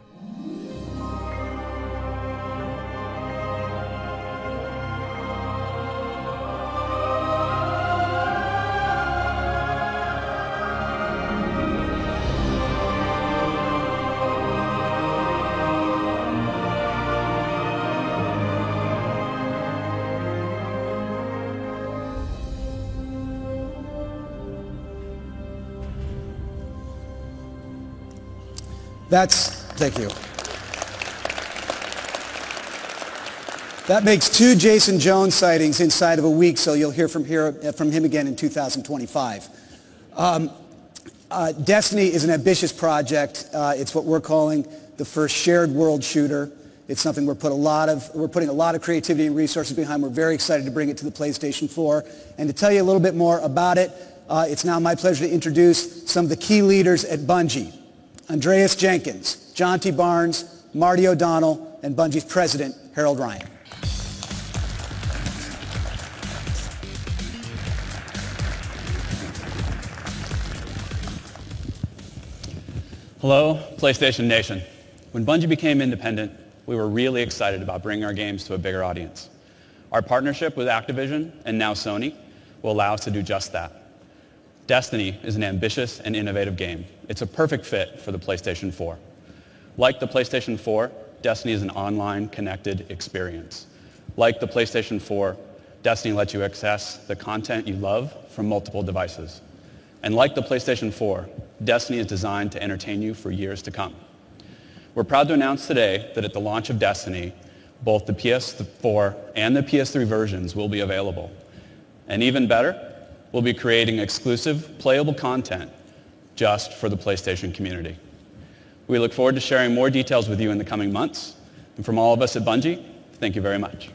Thank you. That makes 2 Jason Jones sightings inside of a week, so you'll hear from him again in 2025. Destiny is an ambitious project. It's what we're calling the first shared world shooter. It's something we're putting a lot of creativity and resources behind. We're very excited to bring it to the PlayStation 4. And to tell you a little bit more about it, it's now my pleasure to introduce some of the key leaders at Bungie. Andreas Jenkins, John T. Barnes, Marty O'Donnell, and Bungie's president, Harold Ryan. Hello, PlayStation Nation. When Bungie became independent, we were really excited about bringing our games to a bigger audience. Our partnership with Activision, and now Sony, will allow us to do just that. Destiny is an ambitious and innovative game. It's a perfect fit for the PlayStation 4. Like the PlayStation 4, Destiny is an online connected experience. Like the PlayStation 4, Destiny lets you access the content you love from multiple devices. And like the PlayStation 4, Destiny is designed to entertain you for years to come. We're proud to announce today that at the launch of Destiny, both the PS4 and the PS3 versions will be available. And even better, we'll be creating exclusive, playable content just for the PlayStation community. We look forward to sharing more details with you in the coming months. And from all of us at Bungie, thank you very much.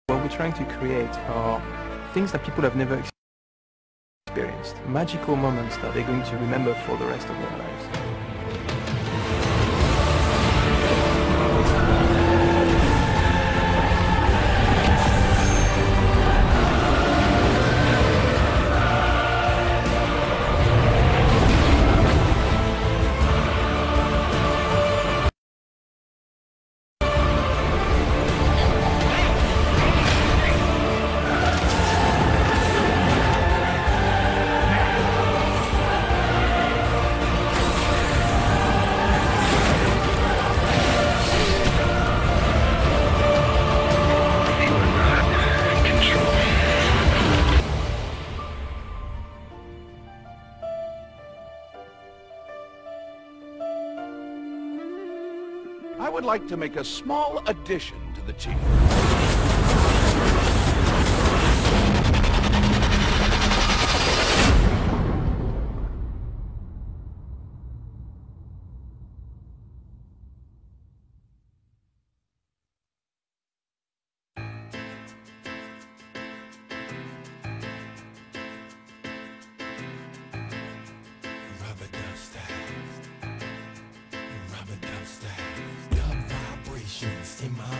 What we're trying to create are things that people have never experienced, magical moments that they're going to remember for the rest of their lives. I would like to make a small addition to the team. Rubber dust in my